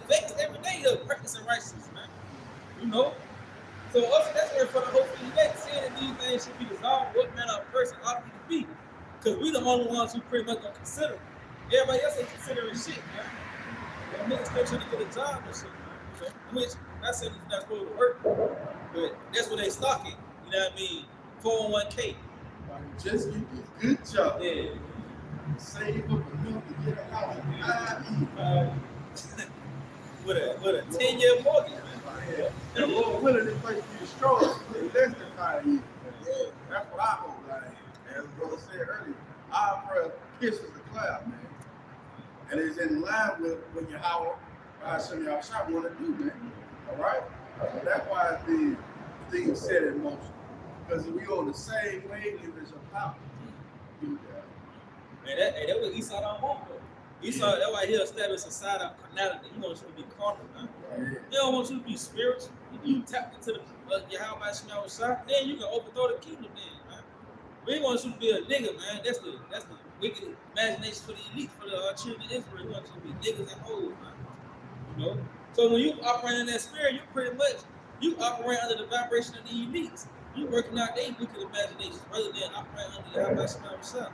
vexed every day of practicing righteousness, man. You know. So also that's where for the hopefully elect, saying that these things should be dissolved. What manner of person ought we to be? Because we the only ones who pretty much gonna consider. Everybody else ain't considering shit, man. Them niggas come trying to get a job and shit, man. Which I said it's not supposed to work, but that's what they stocking. You know what I mean? 401k. Just get a good job. Yeah. Save up enough to get a house. With a 10-year mortgage, man. Yeah. And the Lord willing, this place be destroyed in less than 5 years. Yeah. That's what I hope, like. As the brother said earlier, our prayer kisses the cloud, man. And it's in line with what Yahawashi want to do, man. All right? So that's why the thing set in motion. Because if we on the same wavelength as your power, do that. Man, that what Esau don't want, though. Esau, that's why he'll establish a side of carnality. He wants you to be carnal, man. Yeah. He don't want you to be spiritual. If you tap into the Yahawashi, then you can overthrow the kingdom, then, man. But he wants you to be a nigga, man. That's the wicked imagination for the elite, for the children of Israel. He wants you to be niggas and hoes, man. You know? So when you operate in that spirit, you operate under the vibration of the elites. You working out their wicked imaginations rather than operating under Yahawashi.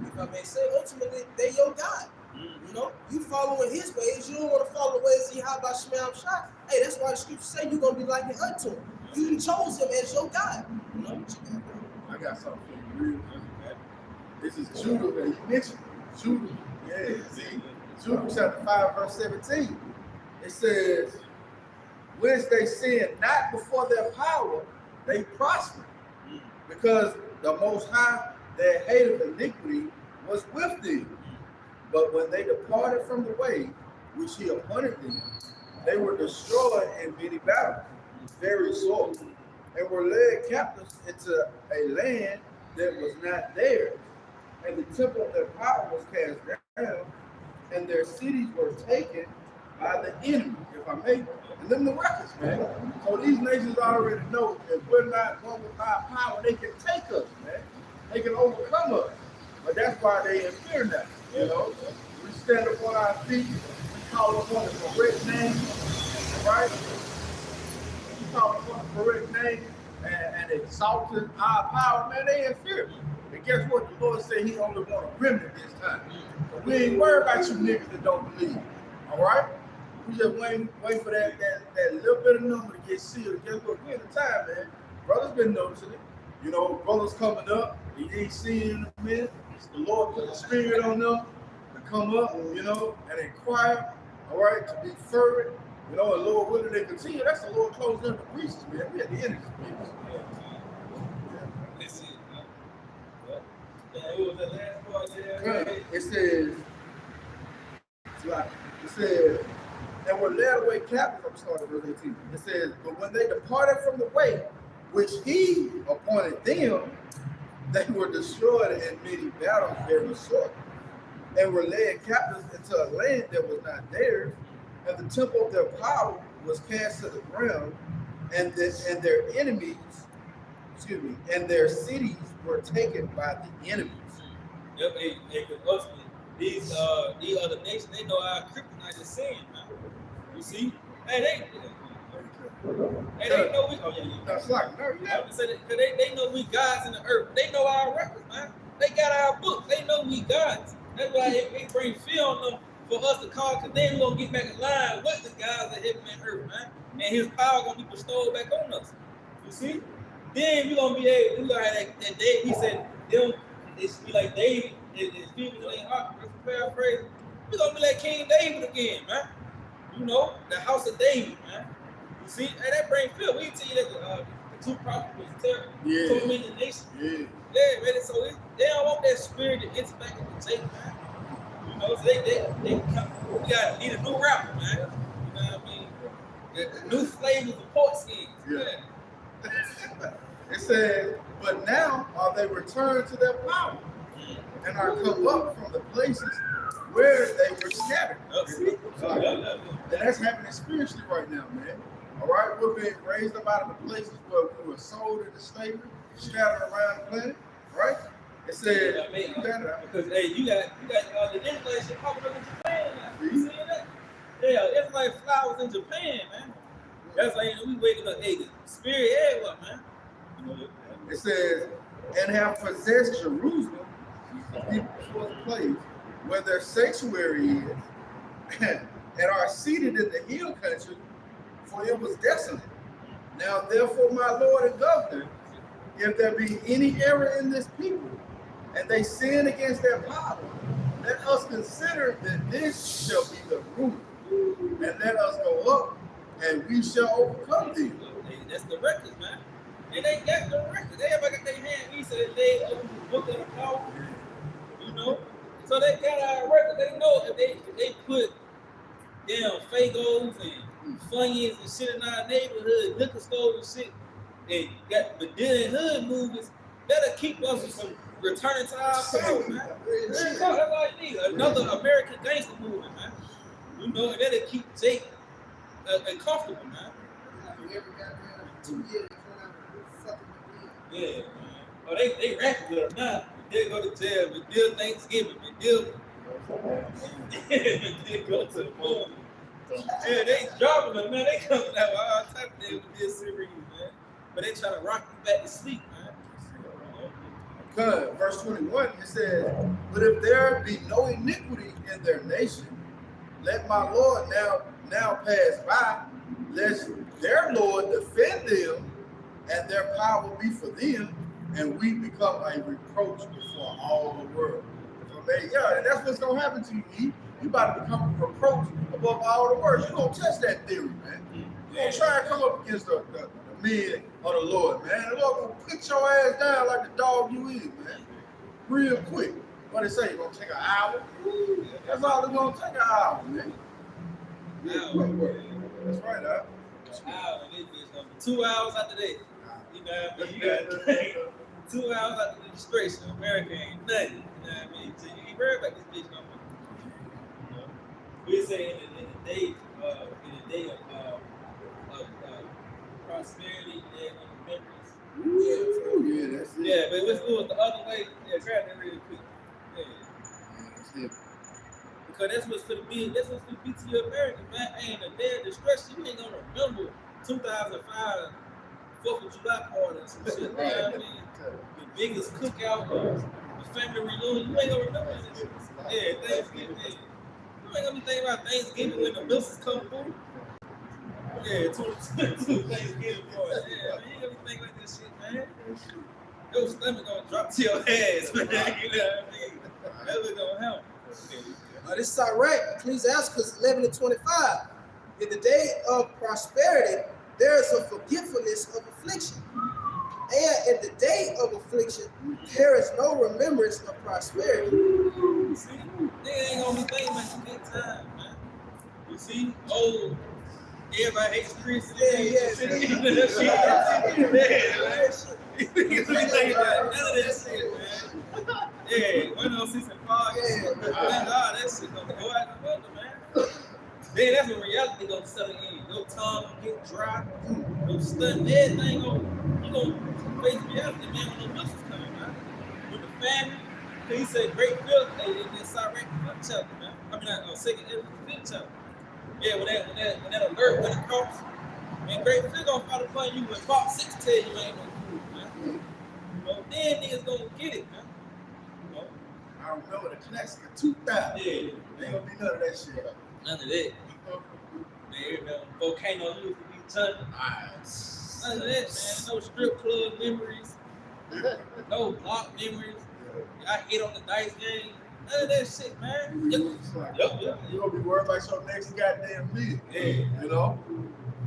If I may say, ultimately, they your God. You know, you following his ways, you don't want to follow the ways of Yahawashi. Hey, that's why the scriptures say you're gonna be like it unto him. You chose him as your God. You know what you got, I got something for you real quick. This is Judah that you mentioned. Judah. Yeah, see? Judah chapter 5, verse 17. It says, whence they sin not before their power, they prosper. Because the Most High, their hate of iniquity, was with them. But when they departed from the way which he appointed them, they were destroyed in many battles, very sore, and were led captives into a land that was not theirs. And the temple of their power was cast down, and their cities were taken by the enemy, if I may. And them the records, man. So these nations already know if we're not one with our power, they can take us, man. They can overcome us. But that's why they in fear now, you know. We stand upon our feet, we call upon the correct name, right? We call upon the correct name and exalting our power, man, they in fear. And guess what? The Lord said he only want a remnant this time. So we ain't worried about you niggas that don't believe. All right? We just wait for that little bit of number to get sealed. Guess what? We in the time, man. Brothers been noticing it. You know, brothers coming up. You ain't seeing in a minute. The Lord put the spirit on them to come up, you know, and inquire, all right, to be fervent. You know, and Lord willing they continue. That's the Lord closing up the priests, man. We at the end of this business. That's it, man. What was that last part there? It says, and were led away captives. I'm starting verse 18. It says, but when they departed from the way which he appointed them, they were destroyed in many battles very sore, and were led captives into a land that was not theirs, and the temple of their power was cast to the ground, and their enemies, and their cities were taken by the enemies. Yep, because these other nations, they know our kryptonite is sin, man. You see? Hey, they know we. Oh yeah, That's like, no, yeah. They know we gods in the earth. They know our records, man. They got our books. They know we gods. That's why it bring fear on them for us to call. Cause then we gonna get back in line with the gods of heaven and earth, man. And his power gonna be bestowed back on us. You see? Then we gonna be able. We gonna have that day. He said, them. It's be like David. His people in their heart. Paraphrase. We gonna be like King David again, man. You know, the house of David, man. You see, and that bring fear. We tell you that the two prophets was terrible. Yeah. So many nations. Yeah, man. So they don't want that spirit to enter back in the tape, man. You know, so they come. We gotta need a new rapper, man. You know what I mean? The new flavors of pork skins. Yeah. It says, but now are they returned to their power and are come up from the places where they were scattered. And that's happening spiritually right now, man. All right, we're being raised up out of the places where we were sold into slavery, scattered around the planet, right? It said, because hey, you got the Israelite shit popping up in Japan now. You seeing that? Yeah, Israelite flowers in Japan, man. That's like we waking up, hey, the spirit everywhere, man. It says, and have possessed Jerusalem, the people's place, where their sanctuary is, and are seated in the hill country, for it was desolate. Now therefore, my Lord and Governor, if there be any error in this people, and they sin against their power, let us consider that this shall be the rule, and let us go up, and we shall overcome thee. That's the records, man. And they got the records. Everybody got their hand. He said they opened the book of the power. You know? So they got our record. They know if they put damn Fagos and Funyuns and shit in our neighborhood, liquor stores and shit, and got Medina hood movies, that'll keep us from returning to our power, man. That's all I need. Another American gangster movie, man. You know, and that'll keep Jake uncomfortable, man. Yeah, man. Oh, they rap good now. They go to jail, but deal Thanksgiving, but deal go to the moon. Yeah, they dropping them, man. They coming out with all type of things with this series, man. but they try to rock you back to sleep, man. Because verse 21, it says, but if there be no iniquity in their nation, let my Lord now pass by, lest their Lord defend them, and their power be for them, and we become a reproach before all the world. So, man, yeah, and that's what's going to happen to you, E. You about to become a reproach above all the world. You're going to test that theory, man. You're going to try and come up against the men of the Lord, man. The Lord going to put your ass down like the dog you is, man. Real quick. What they say, it's going to take an hour? That's all it's going to take, an hour, man. Real quick work. That's right, huh? 2 hours after that. You know what I mean? You got 2 hours after the registration. America ain't nothing. You know what I mean? So you ain't worried about this bitch no more. You know? We say in the day of prosperity, day of remembrance. Yeah, that's it. Yeah, but let's do it the other way. Yeah, grab that real quick. Yeah. That's it. Because that's what's gonna be. That's what's gonna be to your American, man. Ain't a day of destruction. You ain't gonna remember 2005 4th of July party or some shit. You know what I mean? The biggest cookout of the family reunion. You ain't gonna remember this. Yeah, Thanksgiving. You ain't gonna be thinking about Thanksgiving when the missiles come through. Yeah, two Thanksgiving party. Yeah, man, you ain't gonna be thinking like this shit, man. Your stomach gonna drop to your ass, man. You know what I mean? That's what's gonna happen. This is ironic. Ecclesiastes 11:25. In the day of prosperity, there is a forgetfulness of affliction. And in the day of affliction, there is no remembrance of prosperity. See, they ain't gonna be thinking about the good time, man. You see, oh, everybody hates Chris. Yeah. You ain't thinking about none of that shit, man. Yeah, 106 and 5. Yeah, that shit gonna go out the window, man. Then that's when reality gonna settle in. Your tongue gonna get dry. Your stunting, everything you gonna face reality, man, when the missiles coming, man. With the family, he said great filth, they didn't start right the 5th chapter, man. I mean, second, the 5th chapter. Yeah, when that alert went across, man, great filth gonna fall upon you when Fox 6 tell you ain't no food, man. You know, then niggas gonna get it, man. You know? I remember the classic of 2000. Yeah. Ain't gonna be none of that shit. None of that. Man, volcano used to be touching. None of that, man. No strip club memories. No block memories. I hit on the dice game. None of that shit, man. You gonna be worried about your next goddamn meal. Yeah. You know?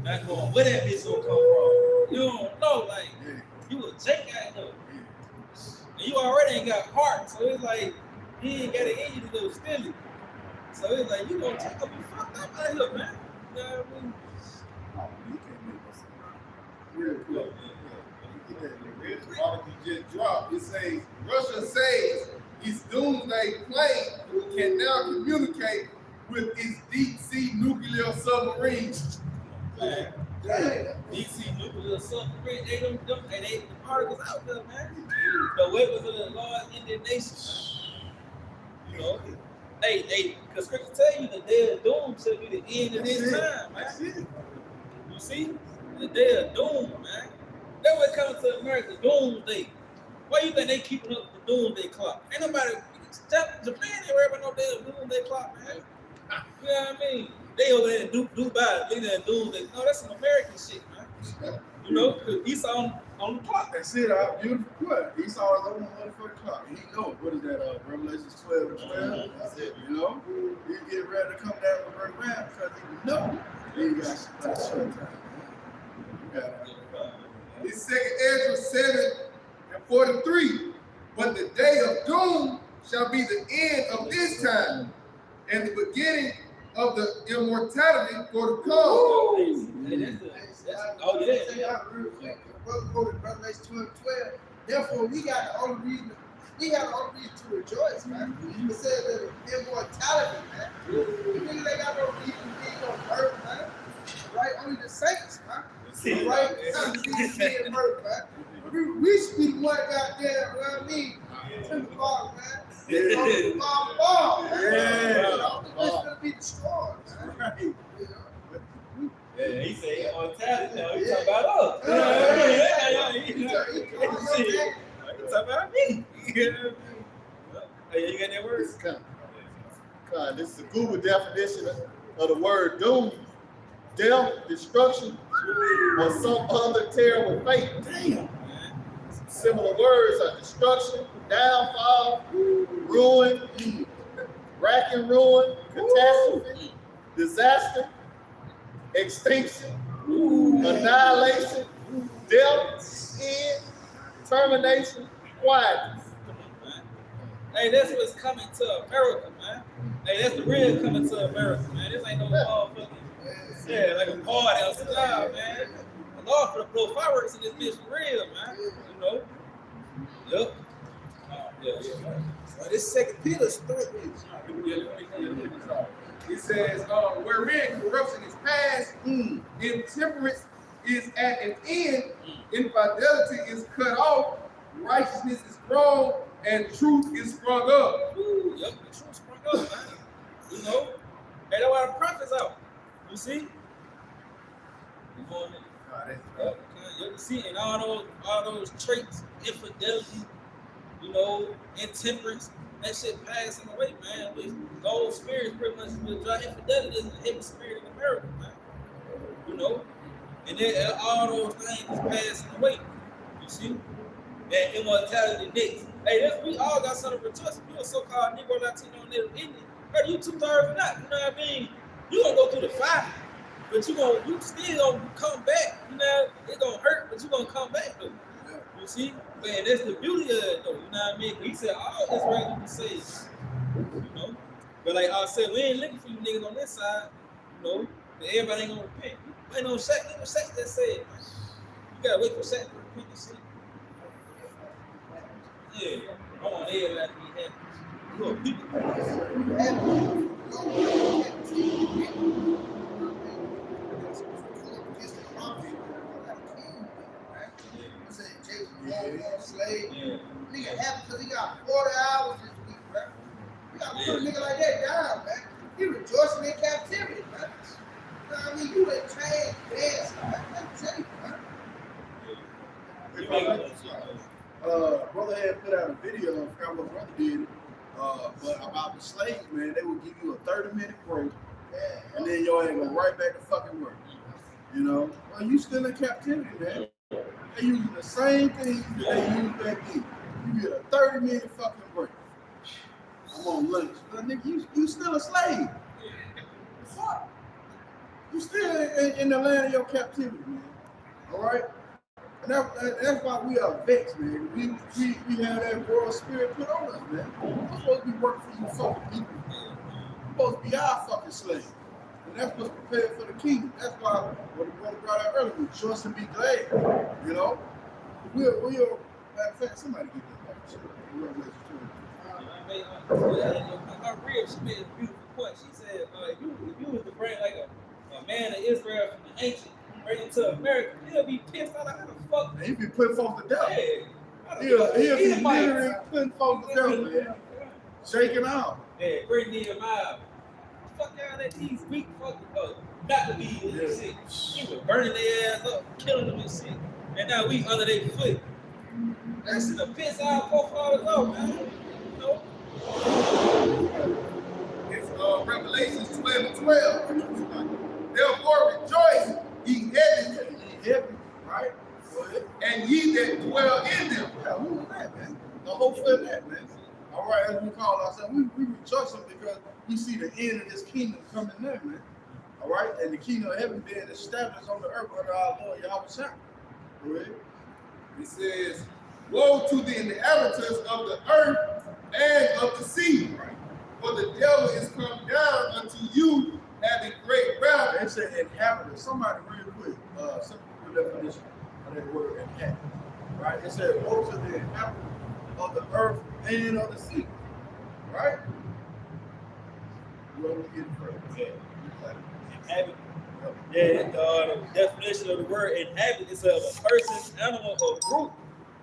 Not going, where that bitch gonna come from? You don't know, like, you a Jake out there. And you already ain't got heart, so it's like, you ain't got it in you to go steal it. So it's like, you gonna be fucked up out here, man. You know what I mean? Oh, you can't make us real quick. This article just dropped. It says Russia says its doomsday plane can now communicate with its deep sea nuclear submarines. Man. Deep sea nuclear submarine, they the particles out there, man. The weapons of the Lord in their nation, man. You know, because scripture tell you the day of doom shall be the end of this time, man. You see? The day of doom, man. That's what comes to America, doomsday. Why you think they keeping up the doomsday clock? Ain't nobody, Japan ain't worried about no damn doomsday clock, man. You know what I mean? They over there in Dubai, looking at doomsday. No, that's some American shit, man. You know, because Esau on the clock. That's it, beautiful what? Esau is on the motherfucking clock. He know. What is that, Revelations 12:12? That's it. You know? He get ready to come down with Brother Ram because he know he got short time. You got it. It's 2nd Ezra 7:43. But the day of doom shall be the end of this time and the beginning of the immortality for the cause. Revelation 12:12. Therefore, we got the only reason to rejoice, man. It says that immortality, man. The niggas ain't got no reason to be on earth, man. Right? Only the saints, man. Right? Not to be on earth, man. We should be the one goddamn, you know what I mean? To the ball, man. The ball, man. It's gonna be destroyed, man. Right. Yeah, he said immortality. Now he talking about us. You know what I mean? Shit. You talking about me? You know what I mean? Hey, you got that word? God, this is a Google definition of the word doom. Death, destruction, or some other terrible fate. Damn. Similar words are destruction, downfall, ruin, rack and ruin, catastrophe, disaster, extinction, annihilation, death, end, termination, quietness. Hey, that's what's coming to America, man. Hey, that's the real coming to America, man. This ain't no motherfucking, yeah, like a party or something, man. The Lord for the blow fireworks in this bitch for real, man. You know? Yep. Yeah. Well, this 2 Peter 3. It says, wherein corruption is past, intemperance is at an end, infidelity is cut off, righteousness is grown, and truth is sprung up. Ooh, yep, the truth sprung up, man. You know? Hey, that's why the prophets out. You see? You going in? Yep, you see, and all those traits, infidelity, you know, intemperance, that shit passing away, man. With gold spirits pretty much with dry infidelity is a heavy spirit in America, man. You know? And then all those things is passing away. You see? That immortality next. Hey, we all got something to rejoice. You a so-called Negro, Latino, Native Indian. Whether you 2/3 or not, you know what I mean? You gonna go through the fire, but you still gonna come back. You know, it gonna hurt, but you gonna come back though. You see? Man, that's the beauty of it though. You know what I mean? He said all Israel can say, you know. But like I said, we ain't looking for you niggas on this side, you know. But everybody ain't gonna repent. Ain't no Shaq, nigga Shaq that said, man. You gotta wait for Shaq to repent and see. Yeah, I want everybody to be happy. You know, people. Slave. Nigga happy because he got 40 hours this week, man. You gotta put a nigga like that down, man. He rejoicing in captivity, man. You know what I mean? You in chains, dance, man. That's safe, man. Brother had put out a video, I forgot what brother did, but about the slaves, man, they would give you a 30-minute break, and then your ass go right back to fucking work. You know? Well, you still in captivity, man. They using the same things that they used back then. You get a 30-minute fucking break. I'm on lunch. But nigga, you still a slave. Fuck. You still in the land of your captivity, man. All right? And that's why we are vexed, man. We have that world spirit put on us, man. We're supposed to be working for you fucking people. We're supposed to be our fucking slaves. And that's what's prepared for the kingdom. That's why what the brother brought out earlier, rejoice and be glad. You know? We'll matter of fact, somebody get that back. My real, she made a beautiful point. She said, if you was to bring like a man of Israel from the ancient, bring him to America, he'll be pissed out. How the fuck? He'll be putting folks to death. Yeah. He'll be literally putting folks to death, man. Shaking out. Yeah, bring Nehemiah. Fuck y'all that these weak fucking not to be in this shit. He was burning their ass up, killing them and shit. And now we under their foot. That's the piss our forefathers off, man. You know? It's Revelations 12:12. Therefore rejoice, ye heavy, right? And ye that dwell in them. Hell, who was that, man? The whole foot that, man. All right, as we call ourselves, we rejoicing because we see the end of this kingdom coming there, man. All right, and the kingdom of heaven being established on the earth under our Lord Yahawashi. Right? It says, woe to the inhabitants of the earth and of the sea, right? For the devil is come down unto you having great wrath. It said inhabitants. Somebody real quick, simple definition of that word inhabitants. Right? It said, woe to the inhabitants of the earth and of the sea. Right? You want to get it first? Yeah. Inhabit. Yeah, the definition of the word inhabit is of a person, animal, or group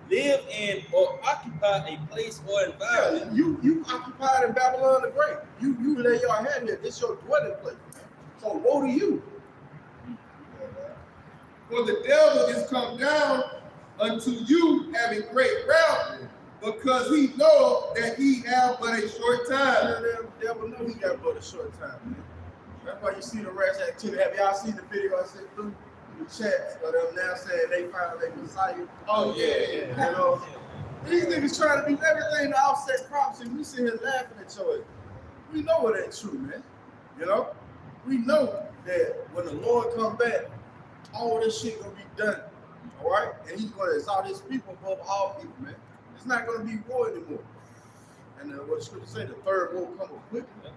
live in or occupy a place or environment. Yeah, you occupied in Babylon the Great. You lay your head here. This is your dwelling place. So woe to you. For the devil is come down unto you having great wealth, because he know that he have but a short time. The devil know he got but a short time, man. That's why you see the rash activity. Have y'all seen the video I sent through the chats of them now saying they found their Messiah? Oh yeah. You know, these niggas trying to do everything to offset prophecy. We sit here laughing at each other. We know it ain't true, man. You know, we know that when the Lord come back, all this shit gonna be done. All right, and he's gonna exalt his people above all people, man. It's not gonna be war anymore. And what the scripture say, the third will come up quickly.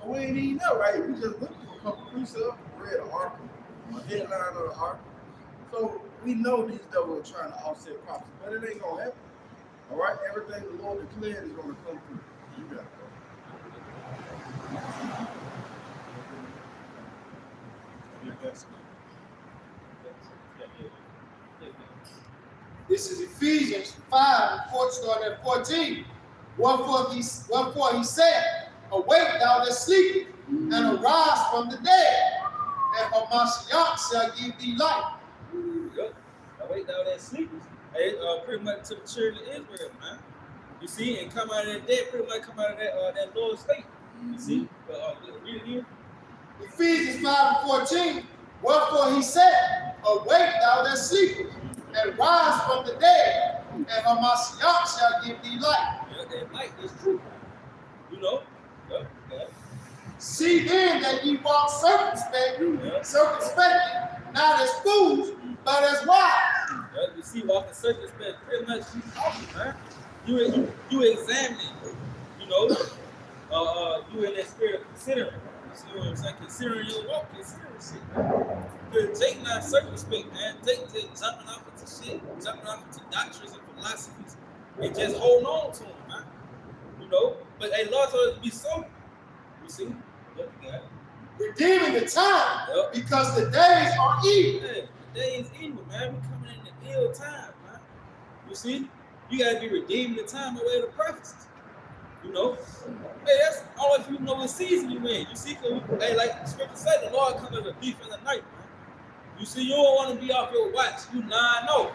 We ain't even know, right? We just looked for a couple precepts, read an article, a headline of the article. So we know these devils are trying to offset prophecy, but it ain't gonna happen. All right, everything the Lord declared is gonna come through. You got it. This is Ephesians 5, starting at 14. Wherefore he said, awake thou that sleepest, and arise from the dead, and Hamashiach shall give thee light. Yep. Awake thou that sleepest. Hey, pretty much to the children of Israel, man. You see, and come out of that dead, pretty much come out of that lower state. You see? Read it again. Ephesians 5 and 14. Wherefore he said, awake thou that sleepest, and rise from the dead, and Hamashiach shall give thee light. Yeah, that light is true. You know? Yeah. See then that ye walk circumspectly, not as fools, but as wise. Yeah, you see, walking circumspect, pretty much you talking, man. You examining, you know, you in that spirit considering. You see what I'm saying? Considering your walk, considering shit, man. But Jake not circumspect, man. Jake just jumping off into shit, jumping off into doctrines and philosophies, and just hold on to them, man. You know, but a Lord told us to be sober. You see? Yep, you got it. Redeeming the time, Yep. because the days are evil. Yeah, the day is evil, man. We coming in the ill time, man. You see? You gotta be redeeming the time away of the prophecies. You know? Hey, that's all if you know what season you in. You see, hey, like the scripture said, the Lord comes as a thief in the night, man. You see, you don't want to be off your watch. You 9-0.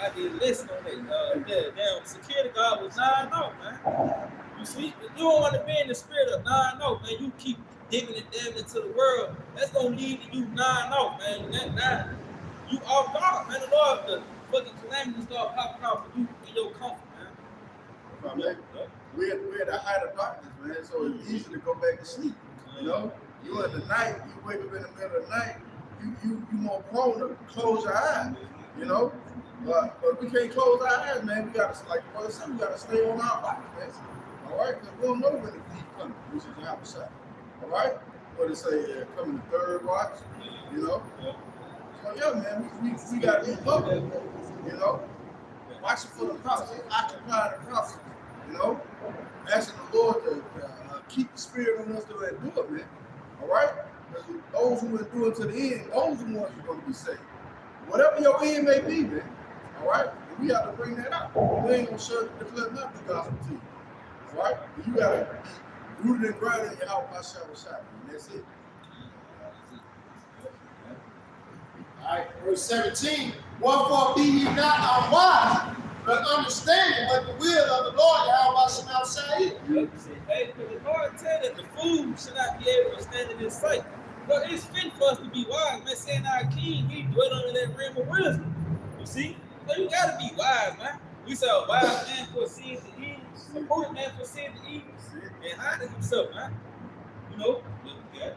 I did listen on that. Damn, security guard was 9-0, man. You see, you don't want to be in the spirit of 9-0, man. You keep digging and dabbing into the world. That's gonna lead to you 9-0, man. You off guard, man. The Lord, the fucking calamity start popping off for you in your comfort, man. We're at the height of darkness, man. So it's easy to go back to sleep. You know, you in the night, you wake up in the middle of the night, you more prone to close your eyes. You know, but we can't close our eyes, man. We gotta, like the brother said, we gotta stay on our bodies, man. All right, because we don't know when the thief coming, which is Yahawashi. All right, what it say? Coming the third watch. You know. So yeah, man, we gotta be loving, you know. Watching for the prophecy, occupying the prophecy, you know. Asking the Lord to keep the spirit on us to endure, man. All right? Because those who endure to the end, those are the ones who are going to be saved. Whatever your end may be, man. All right? And we have to bring that up. We ain't going to declare nothing the gospel to you. All right? But you got to be rooted and grounded in Yahawashi, and that's it. All right, verse 17. Wherefore be ye not unwise, but understanding what the will of the Lord Yahawashi is. Hey, because the Lord said that the fool should not be able to stand in his sight. But it's fit for us to be wise, man. Saying our king, he dwell under that realm of wisdom. You see? So you got to be wise, man. We say a wise man foresees the evil, a prudent man foresees the evil, and hiding himself, man. You know? Yeah.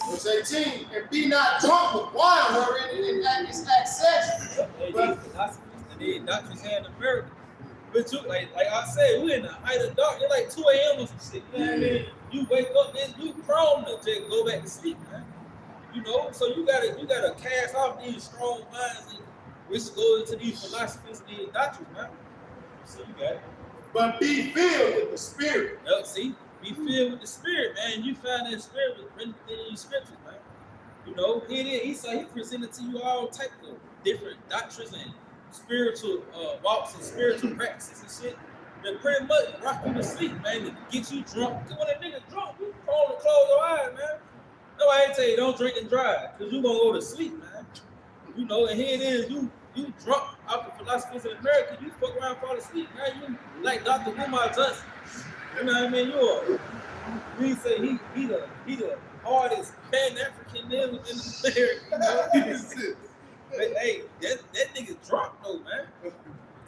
Verse 18, and be not drunk with wine wherein it is excess. But the doctrines here in America. But you, like I said, we in the height of dark. It's like 2 a.m. or some shit. You know what I mean? You wake up, man, you prone to just go back to sleep, man. You know, so you gotta cast off these strong minds and which go into these philosophies and these doctrines, man. So you got it. But be filled with the Spirit. Yep, see? Be filled with the Spirit, man. You find that Spirit written in these scriptures, man. You know, he presented to you all types of different doctrines and spiritual walks and spiritual practices and shit that pretty much rock you to sleep, man, to get you drunk. Because when a nigga drunk, you prone to close your eyes, man. No, I ain't tell you don't drink and drive, because you gonna go to sleep, man. You know, and here it is, you you drunk off the philosophies of America, you fuck around, fall asleep. Now you like Dr. Umar Johnson. You know what I mean? We say he the hardest Pan-African nigga in America. You know? But, hey, that nigga drunk though, man.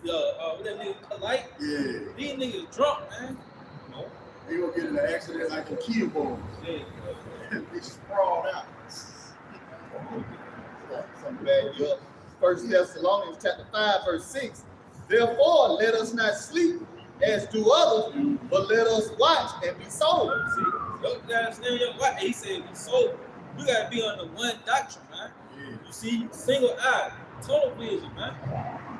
What that nigga polite? Yeah. These niggas drunk, man. No. They gonna get in an accident like a kid boy. Yeah. They sprawled out. Some bad up. 1 Thessalonians chapter 5, verse 6. Therefore, let us not sleep as do others, but let us watch and be sober. See, you gotta understand your wife. He said be sober. You gotta be on the one doctrine, man. Yeah. You see, single eye, tunnel vision, man.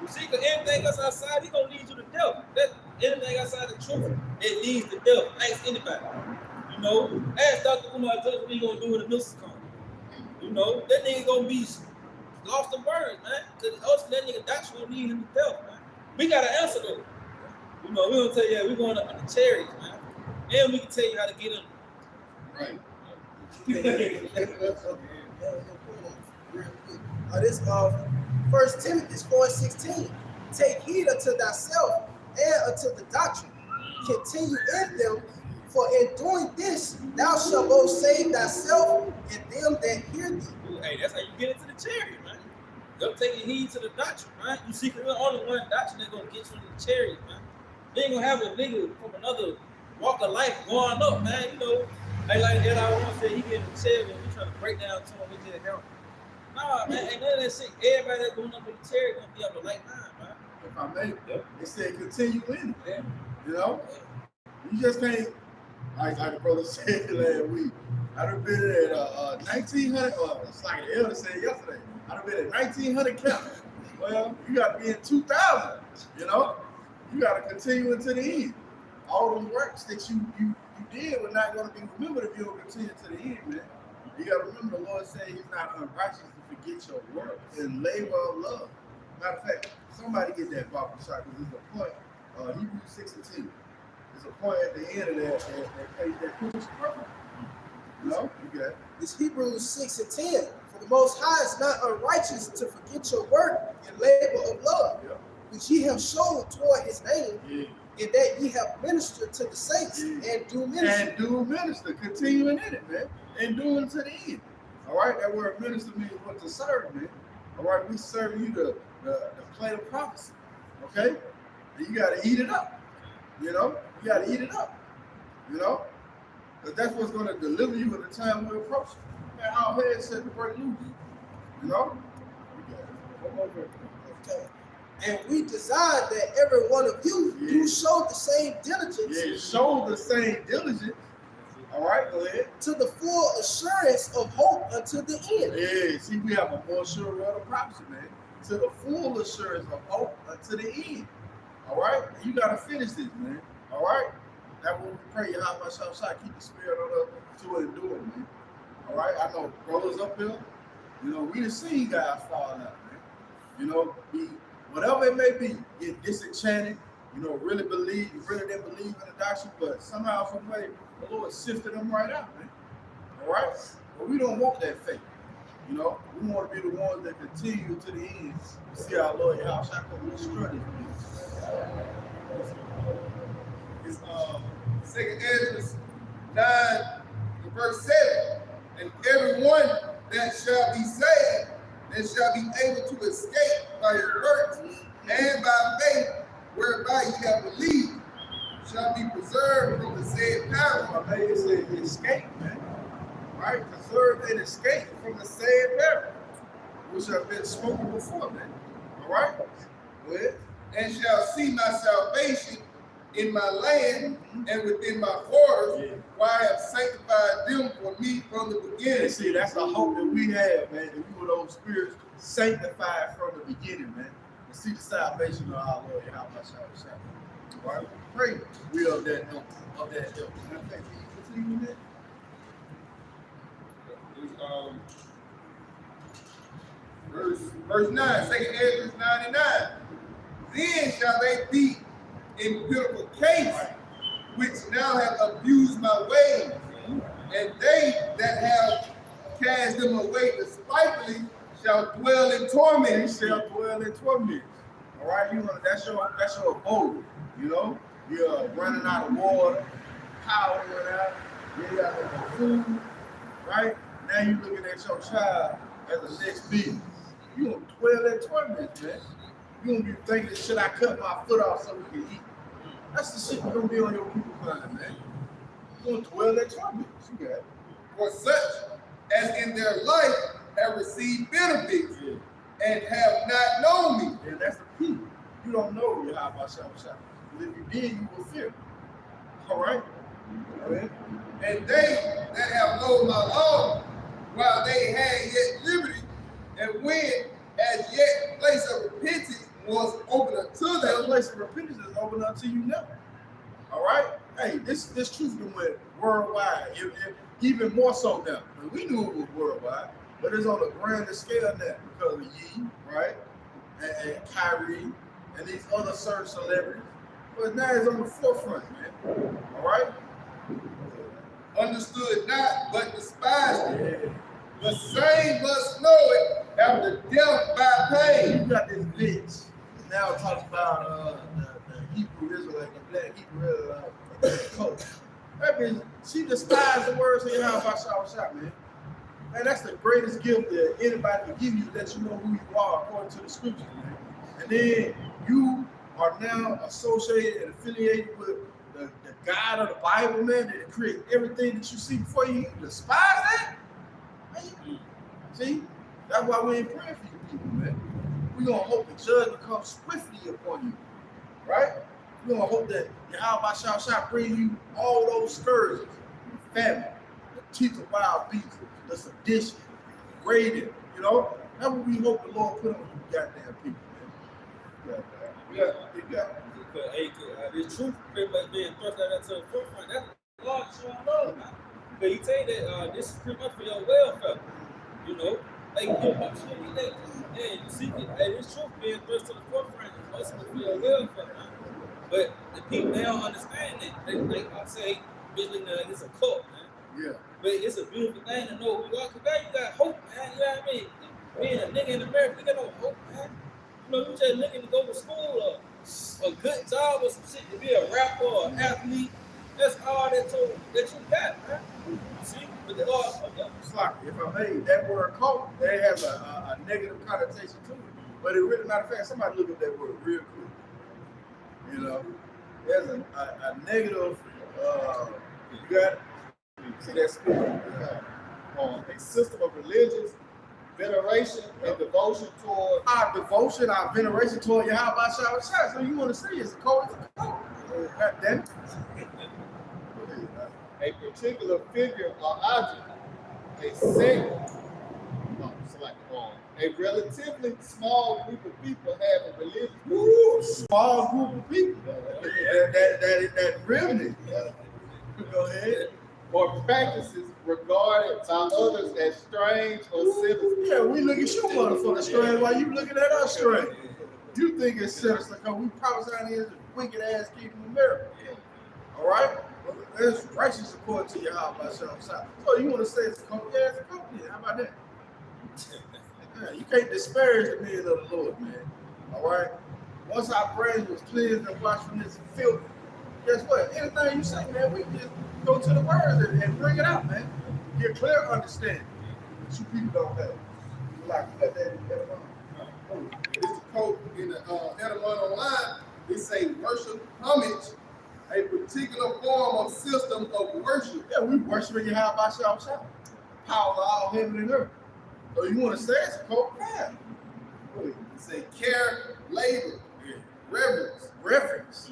You see, because everything else outside, he gonna lead you to death. Anything outside the truth, it leads to death. Ask anybody. You know, ask Dr. Umar Johnson what he gonna do when the missiles come. You know, that nigga gonna be lost in words, man. Because ultimately that nigga doctrine gonna lead him to death, man. We gotta answer though. You know, we gonna tell you, we're going up in the chariots, man. And we can tell you how to get in. Right. This 1 Timothy 4:16. Take heed unto thyself and unto the doctrine. Continue in them, for in doing this thou shalt both save thyself and them that hear thee. Hey, that's how you get into the chariot, man. Go taking heed to the doctrine, man. You see, there's only one doctrine that's gonna get you in the chariot, man. They ain't gonna have a nigga from another walk of life going up, man. You know, like that I once said, he get in the chariot and we trying to break down to him with just help. Nah, man, ain't none of that shit. Everybody that's going up in the chariot gonna be up to like 9, man. If I may, it said continue in it. Yeah. You know? You just can't, like the brother said last week. I done been at 1900, it's like the elder said yesterday. I done been at 1900 count. Well, you gotta be in 2000, you know? You gotta continue until the end. All those works that you did were not gonna be remembered if you don't continue to the end, man. You gotta remember the Lord said he's not unrighteous to forget your work and labor of love. Matter of fact, somebody get that Bible shot because there's a point, Hebrews 6:2. There's a point at the end of that page that proves perfect. No? You got it. It's Hebrews 6:10. For the Most High is not unrighteous to forget your work and labor of love, which ye have shown toward his name, and that ye have ministered to the saints and do minister. And do minister, continuing in it, man. And doing to the end. All right, that word minister means what to serve, man. All right, we serve you the plate of prophecy. Okay? And you gotta eat it up. You know? You gotta eat it up. You know? Because that's what's gonna deliver you at the time we approach. Man, our head set to break loose. You know? Okay. And we desire that every one of you do show the same diligence. Yeah, show the same diligence. All right, go ahead. To the full assurance of hope unto the end. Yeah, see, we have a more sure word of prophecy, man. To the full assurance of hope unto the end. All right? You got to finish this, man. All right? That's what we pray. Yahawashi, keep the spirit on us to endure, man. All right? I know brothers up here, you know, we done seen guys fall out, man. You know, whatever it may be, get disenchanted, you know, really didn't believe in the doctrine, but somehow, some way, the Lord sifted them right out, man. All right? But we don't want that faith. You know, we want to be the ones that continue to the end. See our Lord Yahawashi come destroy this, man. It's 2 Ezra 9, verse 7. And everyone that shall be saved and shall be able to escape by his works and by faith whereby ye have believed shall be preserved from the said peril. I made it say escape, man. Right? Preserve and escape from the said peril, which have been spoken before, man. All right? Go ahead. And shall see my salvation in my land and within my borders, where I have sanctified them for me from the beginning. And see, that's the hope that we have, man, that we were those spirits sanctified from the beginning, man. And see the salvation of our Lord Yahawashi. All right? Pray we of that ilk, of that ilk. And I think we continue with that. Verse 9, 2 Ezra 99. Then shall they be in pitiful case, which now have abused my ways, and they that have cast them away despitefully shall dwell in torment. You shall dwell in torment. All right, that's your abode. You know, you're running out of water, power running out. You got no food, right? Now you looking at your child as the next business. You gonna dwell in torment, man. You gonna be thinking, should I cut my foot off so we can eat? That's the shit gonna be on your people's mind, man. You gonna dwell in torment. You got it. For such as in their life have received benefits and have not known me. And that's the key. You don't know Yahawashi. But if you did, you will fear. All right? And they that have known my law, while they had yet liberty, and when as yet place of repentance was open unto That them. place of repentance is open unto you now. All right? Hey, this truth went worldwide, even more so now. We knew it was worldwide, but it's on a grander scale now because of Ye, right? And Kyrie, and these other certain celebrities. But now it's on the forefront, man. All right? Understood not, but despised it. Yeah. The same must know it after death by pain. You got this bitch now talks about the Hebrew Israelite, the black Hebrew Israelite coach. That bitch, she despised the words of Yahawashi, man. And that's the greatest gift that anybody can give you, that you know who you are according to the scriptures, man. And then you are now associated and affiliated with the God of the Bible, man, that created everything that you see before you. You despise that? Man. See? That's why we ain't praying for you people, man. We're going to hope the judgment comes swiftly upon you, right? We're going to hope that Yahawashi shall bring you all those scourges, famine, the teeth of wild beasts, the sedition, raiding, you know? That's what we hope the Lord put on you goddamn people, man. Yeah. Hey, this truth pretty much being thrust out to the forefront. That's the Lord showing love, man. But he tell you that this is pretty much for your welfare, you know? Like, you see, this truth being thrust to the forefront is mostly for your welfare, man. But the people, they don't understand it. They like I say, it's a cult, man. Yeah. But it's a beautiful thing to know who you are. Because now you got hope, man. You know what I mean? Being a nigga in America, you got no hope, man. You know, you just looking to go to school or a good job or some shit to be a rapper or an athlete. That's all that you got, man. See? But the Lord, It's like, if I made that word cult, it has a negative connotation to it. But it really, matter of fact, somebody look at that word real quick. You know, there's a negative, you got it? See that spirit? A system of religious veneration and devotion toward Our devotion, our veneration toward Yahawashi. So you want to say it's a cult? It's a cult. God damn it. a particular figure or object, a sect, a relatively small group of people have a religion. Ooh, small group of people. That remnant. Go ahead. Or practices regarded by others as strange or sinister. Yeah, we look at you motherfucker strange while you looking at us strange. You think it's sinister because we prophesying here as a wicked ass kingdom of America. All right? It's righteous according to Yahawashi. So you want to say it's a cult? Yeah, it's a cult. Yeah, how about that? Yeah, you can't disparage the men of the Lord, man. All right? Once our brains was cleansed and washed from this filth, guess what? Anything you say, man, we just go to the words and bring it out, man. Get clear understanding that you people don't have. Like, put that in there. It's the quote in the Edamon Online. It say worship, homage, a particular form of system of worship. Yeah, we worshiping Yahawashi outside. Power of all heaven and earth. So you want to say it's a cult? Yeah. It say care, labor, reverence. Reverence.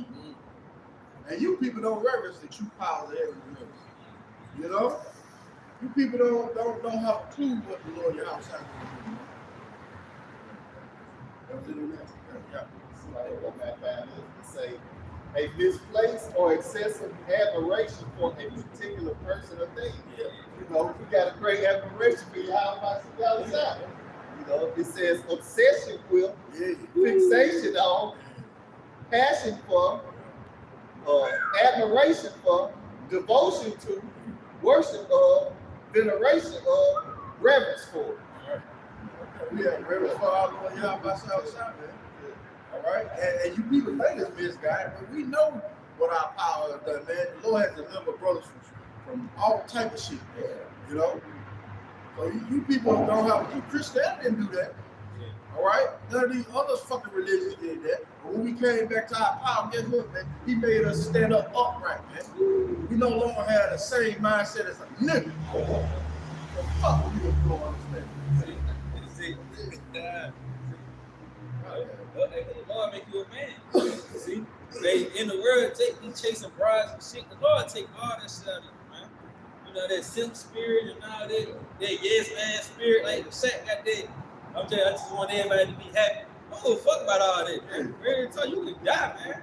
And you people don't reverence the true power of heaven and earth. You know? You people don't have a clue what the Lord your outside is doing. Say a misplaced or excessive admiration for a particular person or thing. Yeah. You know, we got a great admiration for Yahawashi. You know, it says obsession with, fixation on, passion for, admiration for, devotion to, worship of, veneration of, reverence for. We have reverence for our Lord Yahawashi, man. All right? And you people think it's misguided, but we know what our power has done, man. The Lord has delivered brothers from all type of shit, man. You know? So you people don't have to. Christianity didn't do that. All right? None of these other fucking religions did that. But when we came back to our power, guess what, man? He made us stand up upright, man. We no longer have the same mindset as a nigga. The fuck you don't understand? The Lord make you a man. See? They in the world he chasing brides and shit. The Lord take all that shit out of you, man. You know, that simp spirit and all that yes man spirit, like the Shaq got that. I just want everybody to be happy. I don't give a fuck about all that, man. Every time you can die, man.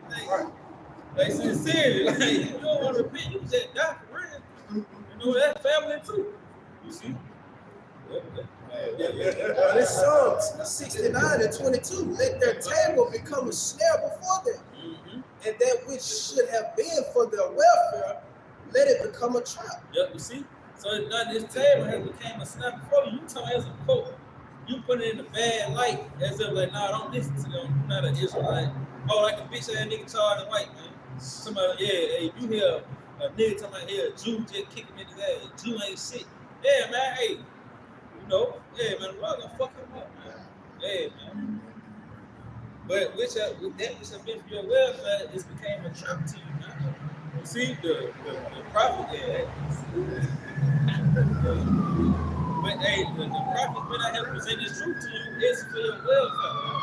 Like sincerely, like you don't want to repent, you just die for real. You know that family too. You see? This Psalms 69 and 22. Let their table become a snare before them, and that which should have been for their welfare, let it become a trap. Yep, you see? So now this table has become a snare before you. You talking as a quote. You put it in a bad light as if like, nah, don't listen to them. You're not an Israelite. Oh, like a bitch ass nigga charging white, man. Somebody, hey, you hear a nigga talking about, hey, a Jew just kick him in his ass. A Jew ain't shit. Yeah, man, hey. You know, yeah, man, we're gonna fuck him up, man. Yeah, man. But with that which have been for your welfare, it became a trap to you, man. You see, the prophet, but hey, the prophet when I have presented this truth to you, it's for your welfare, man.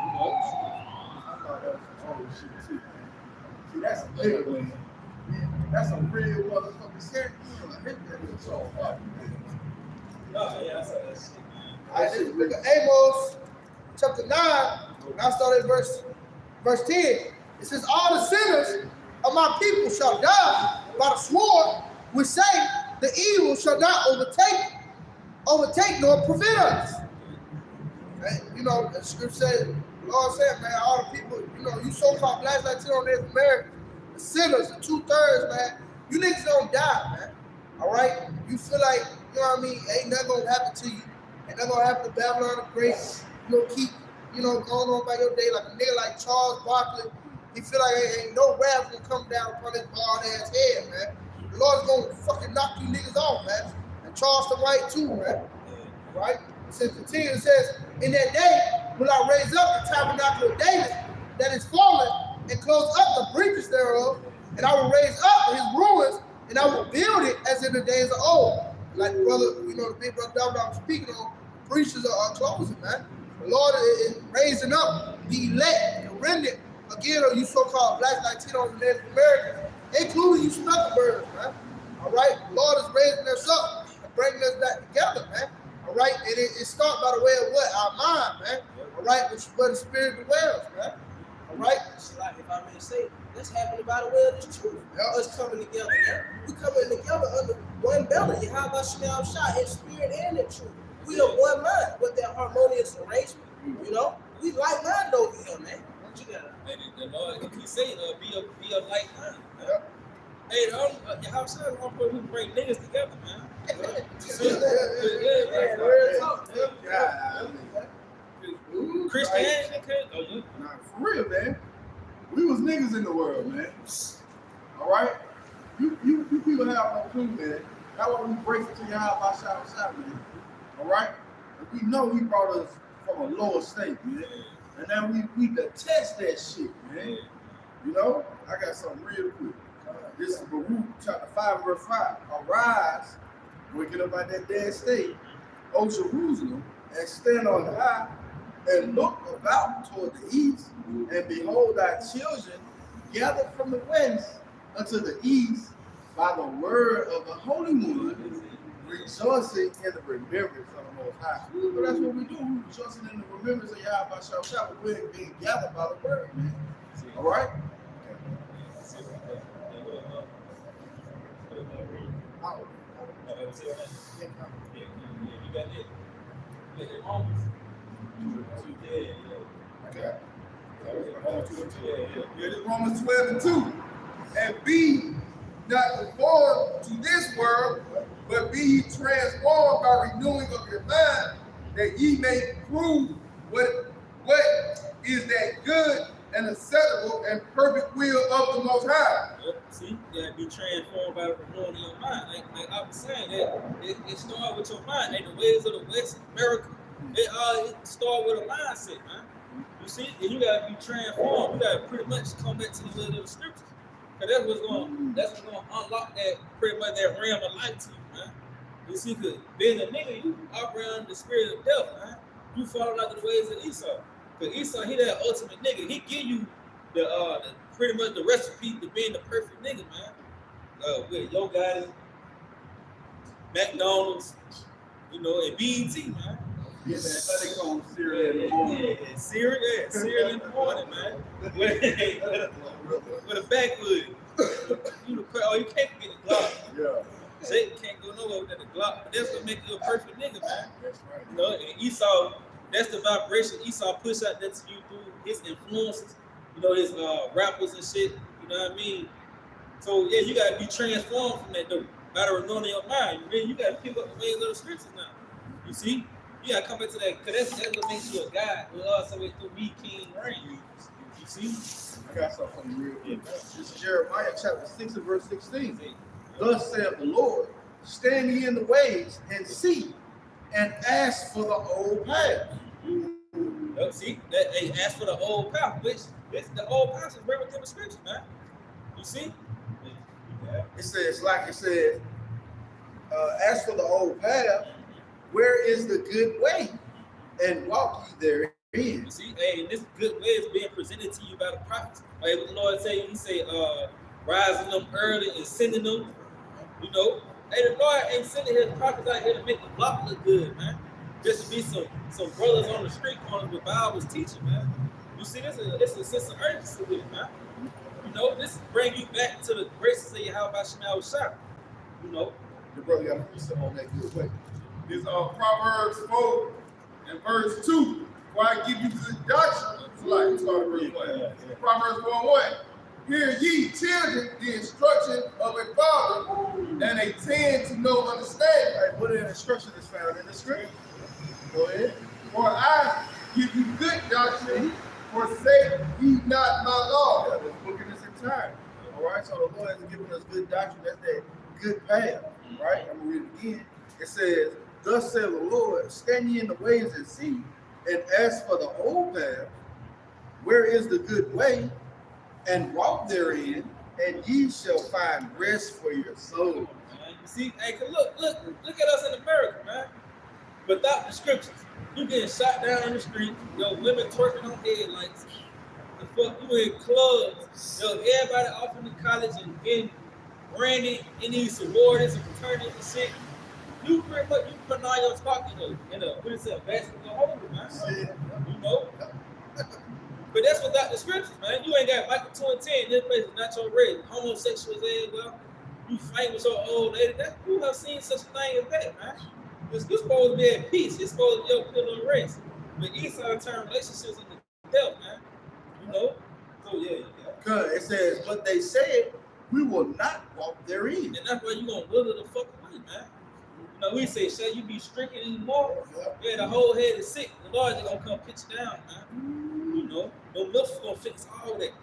You know? I thought that was some old shit too. See, that's a big one. That's a real motherfucking serious. I hate that little song. Oh, yeah, I saw that shit, man. All right, this is book of Amos, chapter 9. And I start at verse 10. It says, all the sinners of my people shall die by the sword, which say, the evil shall not overtake nor prevent us. And, you know, the scripture says, the Lord said, man, all the people, you know, you so-called Black Latino Native Americans, the sinners, the 2/3, man, you niggas don't die, man. All right? You feel like, you know what I mean, ain't nothing gonna happen to you. Ain't nothing gonna happen to Babylon the Great. You gonna keep, you know, going on by your day like a nigga like Charles Barkley. He feel like ain't no wrath gonna come down upon his bald ass head, man. The Lord's gonna fucking knock you niggas off, man. And Charleston White too, man. Right? It says, continue, it says, in that day will I raise up the tabernacle of David that is fallen and close up the breaches thereof, and I will raise up his ruins, and I will build it as in the days of old. Like the brother, you know, the big brother David I was speaking on, preachers are closing, man. The Lord is raising up the elect, the remnant, again, of you so-called Black Latinos and Native Americans, including you Snuckerbergs, man. All right? The Lord is raising us up and bringing us back together, man. All right? And it starts by the way of what? Our mind, man. All right? Which is where the spirit dwells, man. All right? Like, if I may say, that's happening by the way of this truth. Us coming together, man. We coming together under one belly. Yahawashi in spirit and in truth. We are one mind with that harmonious arrangement. You know? We like mind over here, man. What you got? Hey, the Lord, he say, be a light mind, man. Hey, Yahawashi is one person who bring niggas together, man. Christianity, nah, for real, man. We was niggas in the world, man. All right? You people have no clue, man. That's why we break it to Yahawashi, man. All right? And we know he brought us from a lower state, man. And now we detest that shit, man. You know? I got something real quick. This is Baruch chapter 5, verse 5. Arise, waking up out that dead state, O Jerusalem, and stand on high, and look about toward the east, and behold thy children gathered from the west unto the east by the word of the Holy One, rejoicing in the remembrance of the Most High. So that's what we do. We rejoicing in the remembrance of Yahawashi. We're being gathered by the word, man. All right? This is Romans 12 and 2. And be not conformed to this world, but be ye transformed by renewing of your mind, that ye may prove what is that good and acceptable and perfect will of the Most High. Yep. See, you gotta be transformed by the renewing of your mind. Like I was saying, that it starts with your mind. Like the ways of the West, America, it start with a mindset, man. You see, and you gotta be transformed. You gotta pretty much come back to the letter of the scriptures. Cause that's what's gonna unlock that pretty much that realm of life to you, man. You see, cause being a nigga, you operate under the spirit of death, man. You follow after the ways of Esau. Cause Esau, he that ultimate nigga. He give you the pretty much the recipe to being the perfect nigga, man. With Yo Gotti, McDonald's, you know, and BET, man. Yeah, man. How they call them cereal in the morning? Yeah, cereal in the morning, man. With a backwood. You can't forget the Glock. Yeah. Jake can't go nowhere without the Glock, but that's what makes you a perfect nigga, man. That's right. You know, and Esau, that's the vibration Esau push out there to you through his influences, you know, his rappers and shit, you know what I mean? So yeah, you gotta be transformed from that though, by the renewing of your mind. You gotta pick up the ways of the scriptures now. You see? You gotta come back to that, because that's what makes you a God. But also it's through me, king, reign. You see? I got something real quick. This is Jeremiah chapter 6 and verse 16. Thus saith the Lord, stand ye in the ways and see, and ask for the old path. See, that they ask for the old path, which the old path is right within the scripture, man. You see? Yeah. It says, ask for the old path, where is the good way? And walk ye therein. You see, hey, this good way is being presented to you by the prophets. Like what the Lord say, he say, rising them early and sending them, you know. Hey, the Lord ain't sending his prophets out here to make the block look good, man. Just to be some brothers on the street corners with Bibles teaching, man. You see, this is a sense of urgency with it, man. You know, this bring you back to the graces of Yahawashi, you know. Your brother got a precept on that good way. This Proverbs 4 and verse 2. Where I give you good doctrine, it's like start verse 1. Proverbs 4:1. Hear ye, children, the instruction of a father, and attend to no understanding. All right, what instruction is found in the scripture? Go ahead. For I give you good doctrine, forsake ye not my law. Yeah, this book in its entirety. All right, so the Lord has given us good doctrine. That's that good path. Right? I'm going to read it again. It says, thus saith the Lord, stand ye in the ways and see, and ask for the old path, where is the good way, and walk therein, and ye shall find rest for your soul. Man, you see, hey, look at us in America, man. Without the scriptures, you getting shot down in the street, yo, women twerking on headlights, the fuck, you in clubs, yo, everybody off in the college and getting branded in these sororities and fraternities and shit. You pretty much putting all your stock in a what is it, a basketball holder, man. You know? But that's without the scriptures, man. You ain't got Michael 2 and 10. This place is not your race. Homosexuals as well. You fight with your old lady. Who have seen such a thing as that, man? You're supposed to be at peace. You're supposed to be put on race. But Esau turned relationships into death, man. You know? So yeah. Because it says, but they said, we will not walk therein. And that's why you gonna wither the fuck away, man. You know, we say, shall you be stricken anymore? Yeah, the whole head is sick. The Lord is gonna come pitch down, man. You know, no milk is gonna fix all that.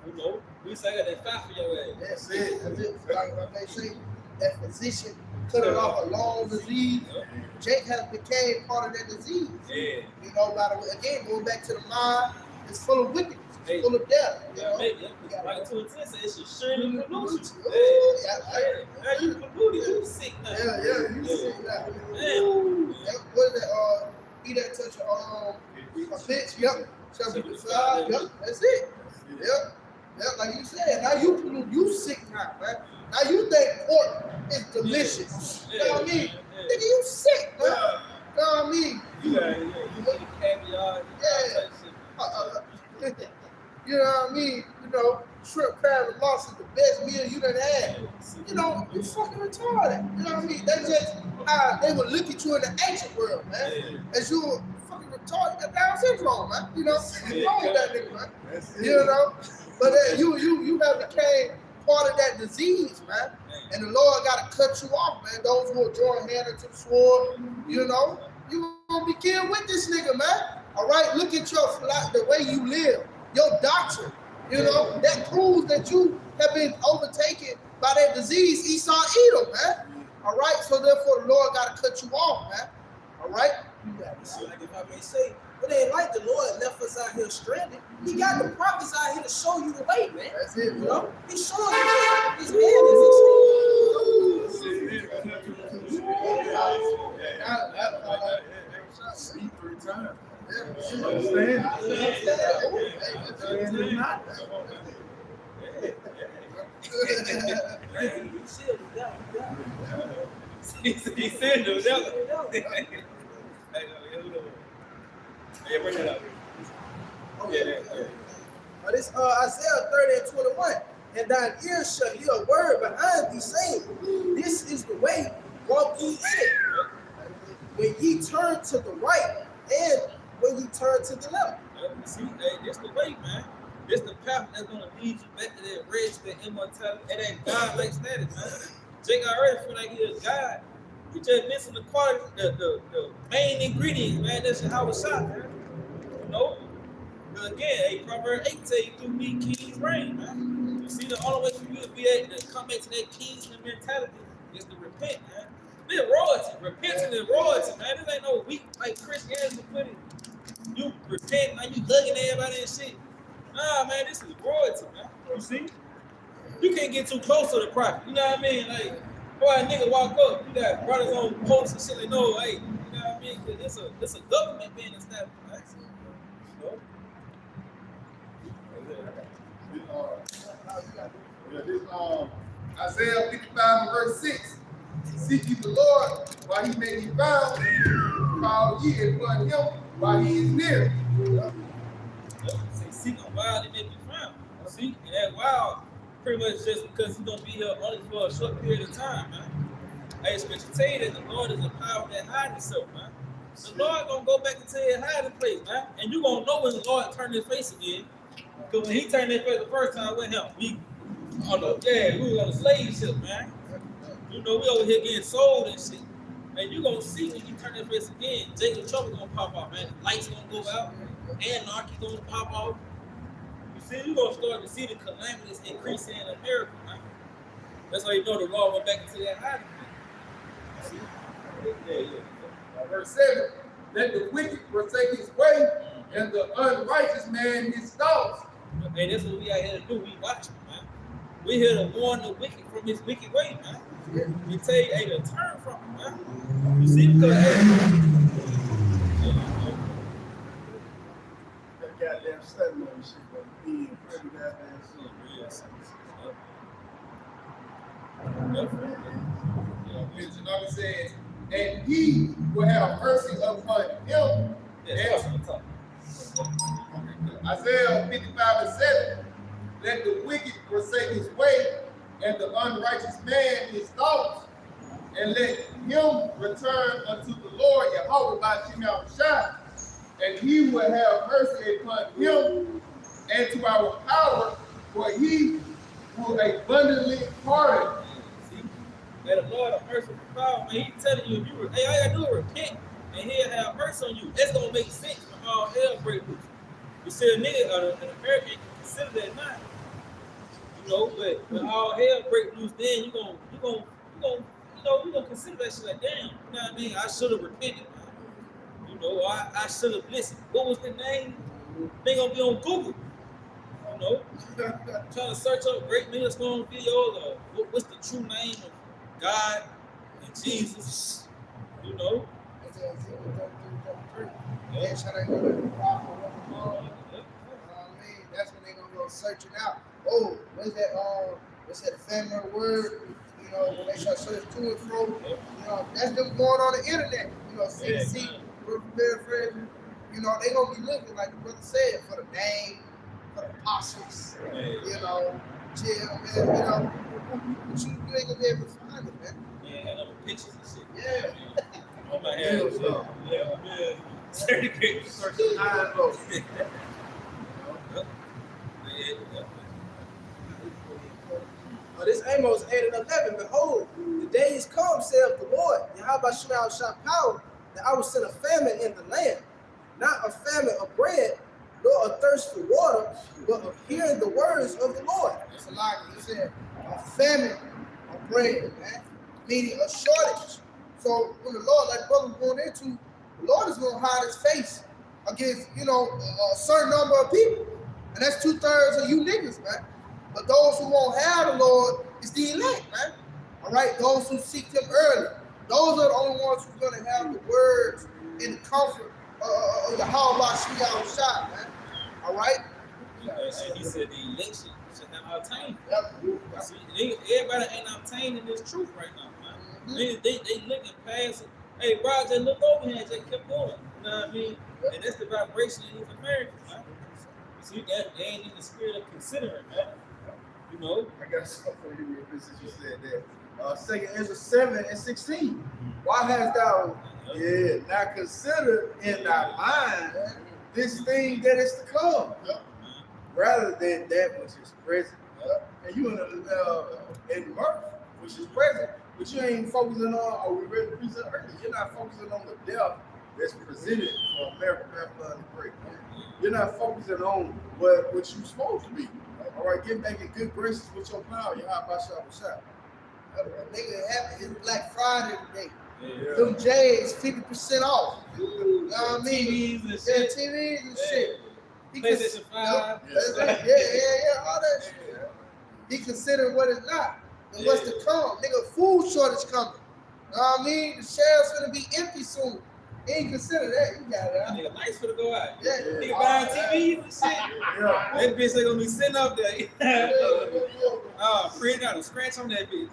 You know, we say I got that fire for your ass. That's it. That's it. Like they say, that physician cut it off a long disease. Jake has became part of that disease. Yeah. You know, by the way, again, going back to the mind, it's full of wickedness, it's full of death. You know? Like 2 and 10 says, it should surely pollute you. Yeah, you polluted, you sick now. Yeah, you sick now. Damn. What is that? He that touch a bitch, yep. Shall be defiled, yep. That's it. Yep. Yep, like you said, now you sick now, man. Now you think pork is delicious. You know what I mean? Nigga, you sick, man. You know what I mean? You eat caviar. Yeah. You know what I mean? You know, shrimp, crab, and lobster is the best meal you done had. You know, you fucking retarded. You know what I mean? That's just how they would look at you in the ancient world, man. As you were fucking retarded. That Down syndrome, man. You know, what's wrong with that nigga, man? You know? But you have became part of that disease, man. And the Lord got to cut you off, man. Those who are drawing hand into the sword, you know, you gonna gonna be killed with this nigga, man. All right, look at the way you live, your doctrine. You know, that proves that you have been overtaken by that disease, Esau Edom, man. All right, so therefore the Lord got to cut you off, man. All right? You got to see, like if I may say, it ain't like the Lord left us out here stranded. He got the prophets out here to show you the way, man. That's it, You bro. know? He's showing you his hand is Speak 3 times. Understand? Understand not. He said no doubt. Yeah, bring it up. Yeah. This Isaiah 30:21. And thine ears shall hear a word behind thee saying, this is the way, walk ye in it. When ye turn to the right and when ye turn to the left. See, hey, this the way, man. This the path that's gonna lead you back to that rest, that immortality, and that God-like status, man. Jake already feel like he a God. You just missing the quality, the main ingredients, man. That's Yahawashi, man. You know? But again, hey, Proverbs 8 tell you through me kings reign, man. You see, the only way for you to be able to come back to that king's mentality is to repent, man. This royalty, repenting is royalty, man. This ain't no weak like Christianity put it. You repent, man, you hugging everybody and shit. Nah, man, this is royalty, man. You see? You can't get too close to the prophet. You know what I mean? Like, boy, a nigga walk up, you got brothers on posts and shit. They know, hey, you know what I mean? Cause it's a government being established, man. This, Isaiah 55 and verse 6. Seek ye the Lord while he may be found. Call ye upon him while he is near. Say, seek him while he may be found. See? And that while, pretty much just because he's going to be here only for a short period of time, man. I expect to tell you that the Lord is a power that hides himself, man. The Lord going to go back into his hiding place, man. And you going to know when the Lord turned his face again. Because when he turned his face the first time with him, we was on a slave ship, man. You know, we over here getting sold and shit. And you gonna see when you turn that face again, Jacob trouble gonna pop off, man. The lights gonna go out, anarchy gonna pop off. You see, you gonna start to see the calamities increasing in America, man. That's why you know the Lord went back into that hiding place. Yeah. Verse 7. Let the wicked forsake his way, and the unrighteous man his thoughts. And that's what we out here to do. We watching, man. We here to warn the wicked from his wicked way, man. We tell you, hey, to turn from him, man. You see, because That goddamn study on shit, but being pretty goddamn It says, and he will have mercy upon him. Isaiah 55 and 7. Let the wicked forsake his way, and the unrighteous man his thoughts, and let him return unto the Lord Yahawashi by Yahawashi, and he will have mercy upon him and to our power, for he will abundantly pardon. May the Lord have mercy for power, man. He's telling you, if you hey, all you gotta do is repent, and he'll have mercy on you. That's gonna make sense when all hell break loose. You see a nigga, an American, consider that not. You know, but when all hell break loose, then you gonna consider that shit like, damn. You know what I mean? I should have repented, man. You know, I should have listened. What was the name? They gonna be on Google. You know, trying to search up great millstone videos. What's the true name of God and Jesus? You know. That's when they're gonna go searching out. Oh, what's that family word? You know, when they try to search to and fro, you know, that's them going on the internet. You know, CDC, paraphrasing. You know, they gonna be looking like the brother said for the name, for the apostles. You know, GMS. You know, but you ain't gonna be able to find it, man. Yeah, no pictures and shit. Yeah. On my head. Yeah. Certificate. searching high and low. This Amos 8 and 11. Behold, the days come, saith the Lord, Yahawashi power, that I will send a famine in the land, not a famine of bread, nor a thirst for water, but of hearing the words of the Lord. It's a lot. He said a famine of bread, man, meaning a shortage. So when the Lord, like brother was going into, the Lord is going to hide his face against, a certain number of people. And that's 2/3 of you niggas, man. But those who won't have the Lord is the elect, man. All right? Those who seek him early. Those are the only ones who's going to have the words and the comfort of Yahawashi, Yahawashi, man. All right? And he said the election should have obtained. Yep. See, everybody ain't obtaining this truth right now, man. They looking past it. Hey, bro, just look over here and just kept going. You know what I mean? And that's the vibration in these Americans, man. You see, they ain't in the spirit of considering, man. You know? I got something for you real quick since you said that. 2 Ezra 7:16. Why hast thou not considered in thy mind this thing that is to come, rather than that which is present? And you in mirth, which is present, but you ain't focusing on, we read the precept earlier, you're not focusing on the death that's presented for America, Babylon, and Great. You're not focusing on what you're supposed to be. All right, get back in good graces with your power. Yahawashi. Nigga, happy. It's Black Friday today. Yeah. Them J's 50% off. You know what I mean? TVs and Yeah, shit. TVs and shit. He PlayStation 5. Yeah, all that shit. He considered what is not and what's to come. Nigga, food shortage coming. You know what I mean? The shelves gonna be empty soon. He ain't consider that. You got it. Huh? Nigga, lights finna go out. Yeah. Nigga buying TVs and shit. Yeah. That bitch ain't gonna be sitting up there. Print out a scratch on that bitch.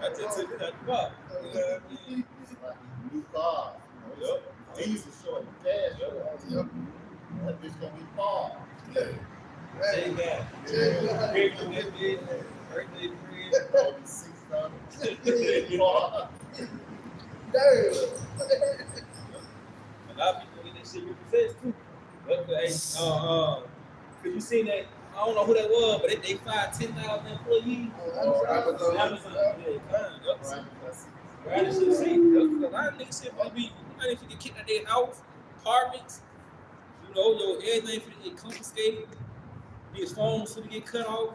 I just took that fuck. You know what I mean? It's like new cars. Diesel short, gas short. That bitch gonna be far. They got big on that bitch. Birthday friend. Probably $6. Far. A lot of people get that shit repossessed too. But cause you seen that, I don't know who that was, but they fired 10,000 employees. Amazon. Yeah, fine. Right, this shit see. A lot of niggas shit gonna be, you might if you get kicked out of their house, apartments, everything for to get confiscated, these phones for to get cut off.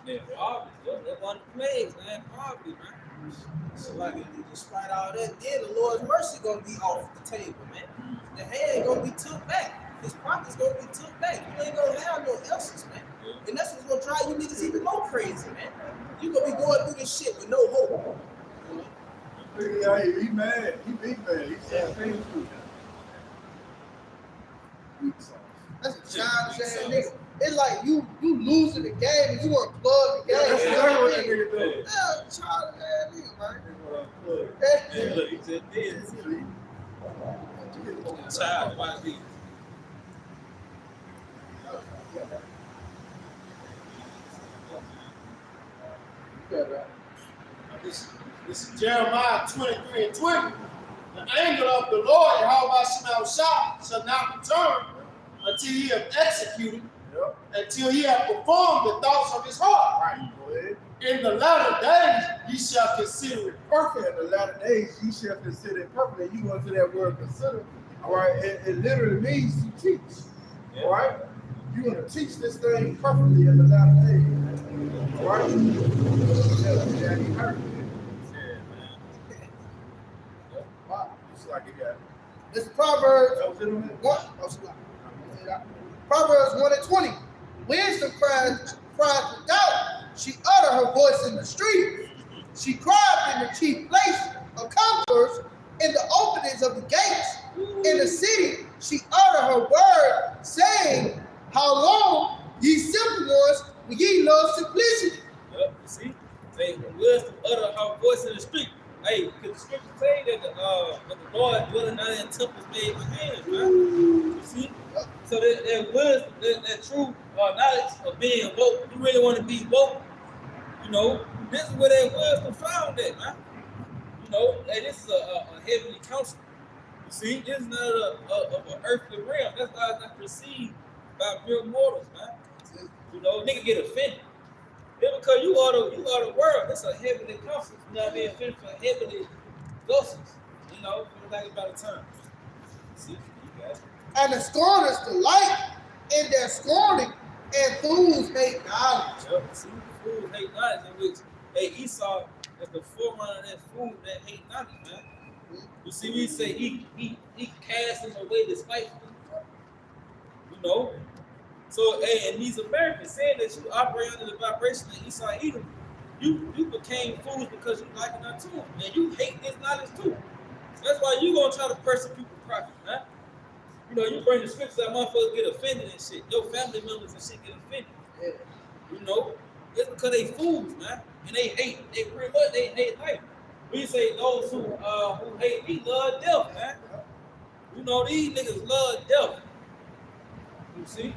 Yeah, poverty. That's one of the plagues, man. Poverty, man. So like, despite all that, then the Lord's mercy gonna be off the table, man. The hand gonna be took back. His pocket's gonna be took back. You ain't gonna have no else's, man. And that's what's gonna drive you niggas even more crazy, man. You gonna be going through this shit with no hope. Yeah, he mad. He big mad. He said things too. That's a childish ass nigga. It's like you losing the game and you want to plug the game. That's exactly what that nigga do. Yeah, childish ass nigga, man. Yeah, look, he just did. Child, watch these. This is Jeremiah 23:20. The anger of the Lord, Yahawashi, shall not return until he have executed, until he have performed the thoughts of his heart. Right, go ahead. In the latter days, ye shall consider it perfect. In the latter days, ye shall consider it perfect. You go into that word consider. All right, it literally means to teach. All right, you're gonna teach this thing perfectly in the latter days. All right, yeah, he heard it. Wow, just like it got. This Proverbs That was it on that? 1. Proverbs 1:20. Wisdom cries without. She uttered her voice in the street. She cried in the chief place of concourse, in the openings of the gates. In the city, she uttered her word, saying, how long, ye simple ones, will ye love simplicity? Yep, you see? Hey, wisdom utter her voice in the street. Hey, because the scripture say that the Lord dwelling not in temples made with hands, man. You see? So that wisdom, that true knowledge of being woke, you really want to be woke, this is where that wisdom found at, man. Hey, this is a heavenly counsel. You see? This is not of an earthly realm. That's why it's not perceived by mere mortals, man. Nigga get offended. Yeah, because you are the world. That's a heavenly counsel. You know what I mean? Offended for heavenly vessels. You know, like about the time. See, you got it. And the scorners delight in their scorning, and fools hate knowledge. Yep. See, fools hate knowledge, in which, hey, Esau is the forerunner of that fool that hate knowledge, man. You see, we say he cast them away despitefully. You know? So, hey, and these Americans saying that you operate under the vibration of Esau Edom, you became fools because you like it unto him. And you hate this knowledge too. That's why you gonna try to persecute the prophet, man. You know, you bring the scriptures that motherfuckers get offended and shit. Your family members and shit get offended. Yeah. You know? It's because they fools, man. And they pretty much hate life. We say those who hate me love death, man. You know, these niggas love death. You see?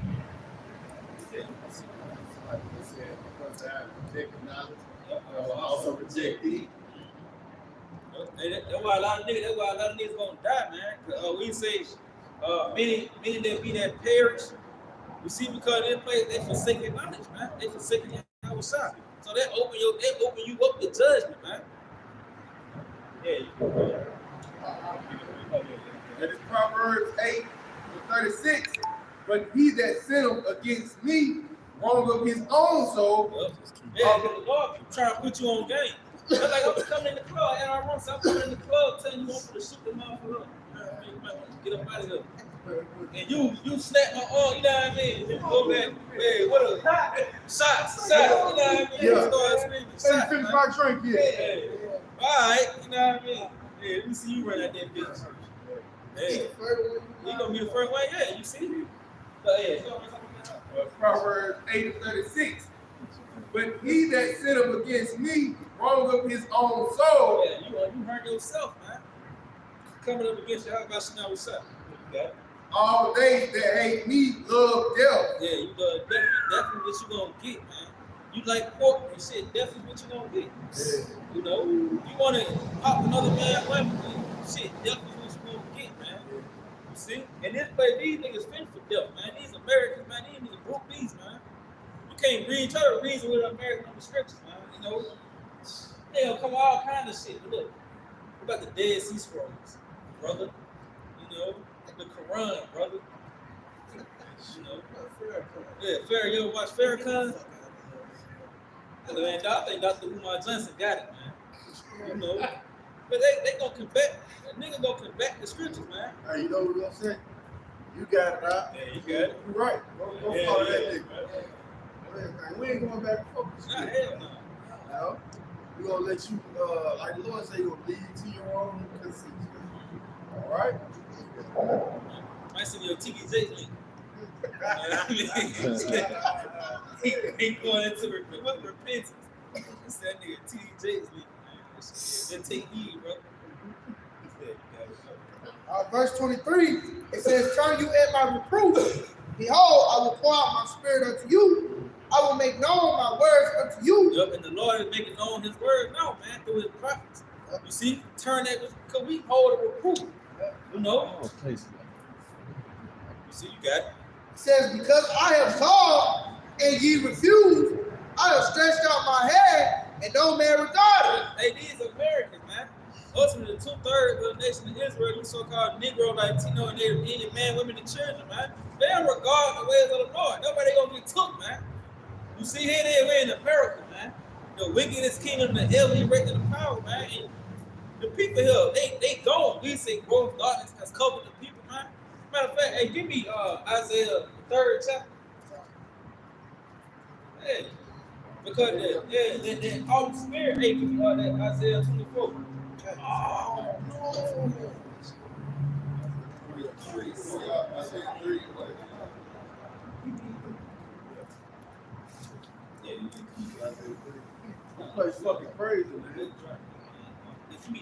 Like you said, because I reject knowledge, also reject thee. That's why a lot of niggas gonna die, man. We say many that be that perish. You see, because they forsaken knowledge, man. They forsaken Yahawashi. So they open you up to judgment, man. Yeah, you can go. That is Proverbs 8:36. But he that sinneth against me wrong of his own soul. Yeah, the Lord trying to put you on game. That's like I'm coming in the club, and I'm coming in the club telling you want to shoot the motherfucker up. You might want to get up out of here. And you snap my arm, you know what I mean? You go back, hey, what a shots, you know what I mean? Yeah. You start screaming, shots, Finish man. my drink here. Hey, all right, you know what I mean? Yeah, let me see you run out that bitch. Yeah, you gonna be the first one, yeah, you see? So, yeah, Proverbs 8:36. But he that sinneth against me wrong of his own soul. yeah, you hurt yourself, man. Coming up against you, how about you now? What's up? You got it. All they that hate me love death. Yeah, you definitely what you gonna get, man. You like pork and shit, definitely what you gonna get. You know, you wanna pop another man weapon, shit, definitely what you gonna get, man. You see? And this place, these niggas fit for death, man. These Americans, man, these niggas broke these, man. You can't try to reason with an American on the scriptures, man. You know, they gonna come with all kind of shit. But look, what about the Dead Sea Scrolls, brother? You know, the Quran, brother. You know, yeah, Farrakhan. You ever watch Farrakhan? Man, I think Dr. Umar Johnson got it, man. You know, but they gonna combat. A nigga gonna combat the scriptures, man. Hey, you know what we're gonna say? You got it, right? Yeah, you got it. You right. Go follow that nigga. We ain't going back and forth. Nah, hell no. No. We're gonna let you, like the Lord say, you're gonna lead to your own conceit. All right? Might send you a TDJ link. He going into repentance. It's that nigga TDJ's link, man. Then take heed, bro. Verse 23, it says, turn you at my reproof. Behold, I will pour out my spirit unto you. I will make known my words unto you. Yep, and the Lord is making known his word now, man, through his prophets. You see, turn that, because we hold a reproof. You know? You see, you got it. It says, because I have called and ye refused, I have stretched out my hand and no man regarded. Hey, these Americans, man. Ultimately, 2/3 of the nation of Israel, you so-called Negro, Latino, and Native Indian men, women, and children, man. They don't regard the ways of the Lord. Nobody gonna get took, man. You see here, we're in America, man. The wickedest kingdom, the alien rate of the power, man. And the people here, they gone. We say gross darkness has covered the people, man. Matter of fact, hey, give me Isaiah 3rd chapter. Yeah. Because that Holy Spirit, hey, give me that Isaiah 24. Oh, no. This place fucking crazy, man. Give me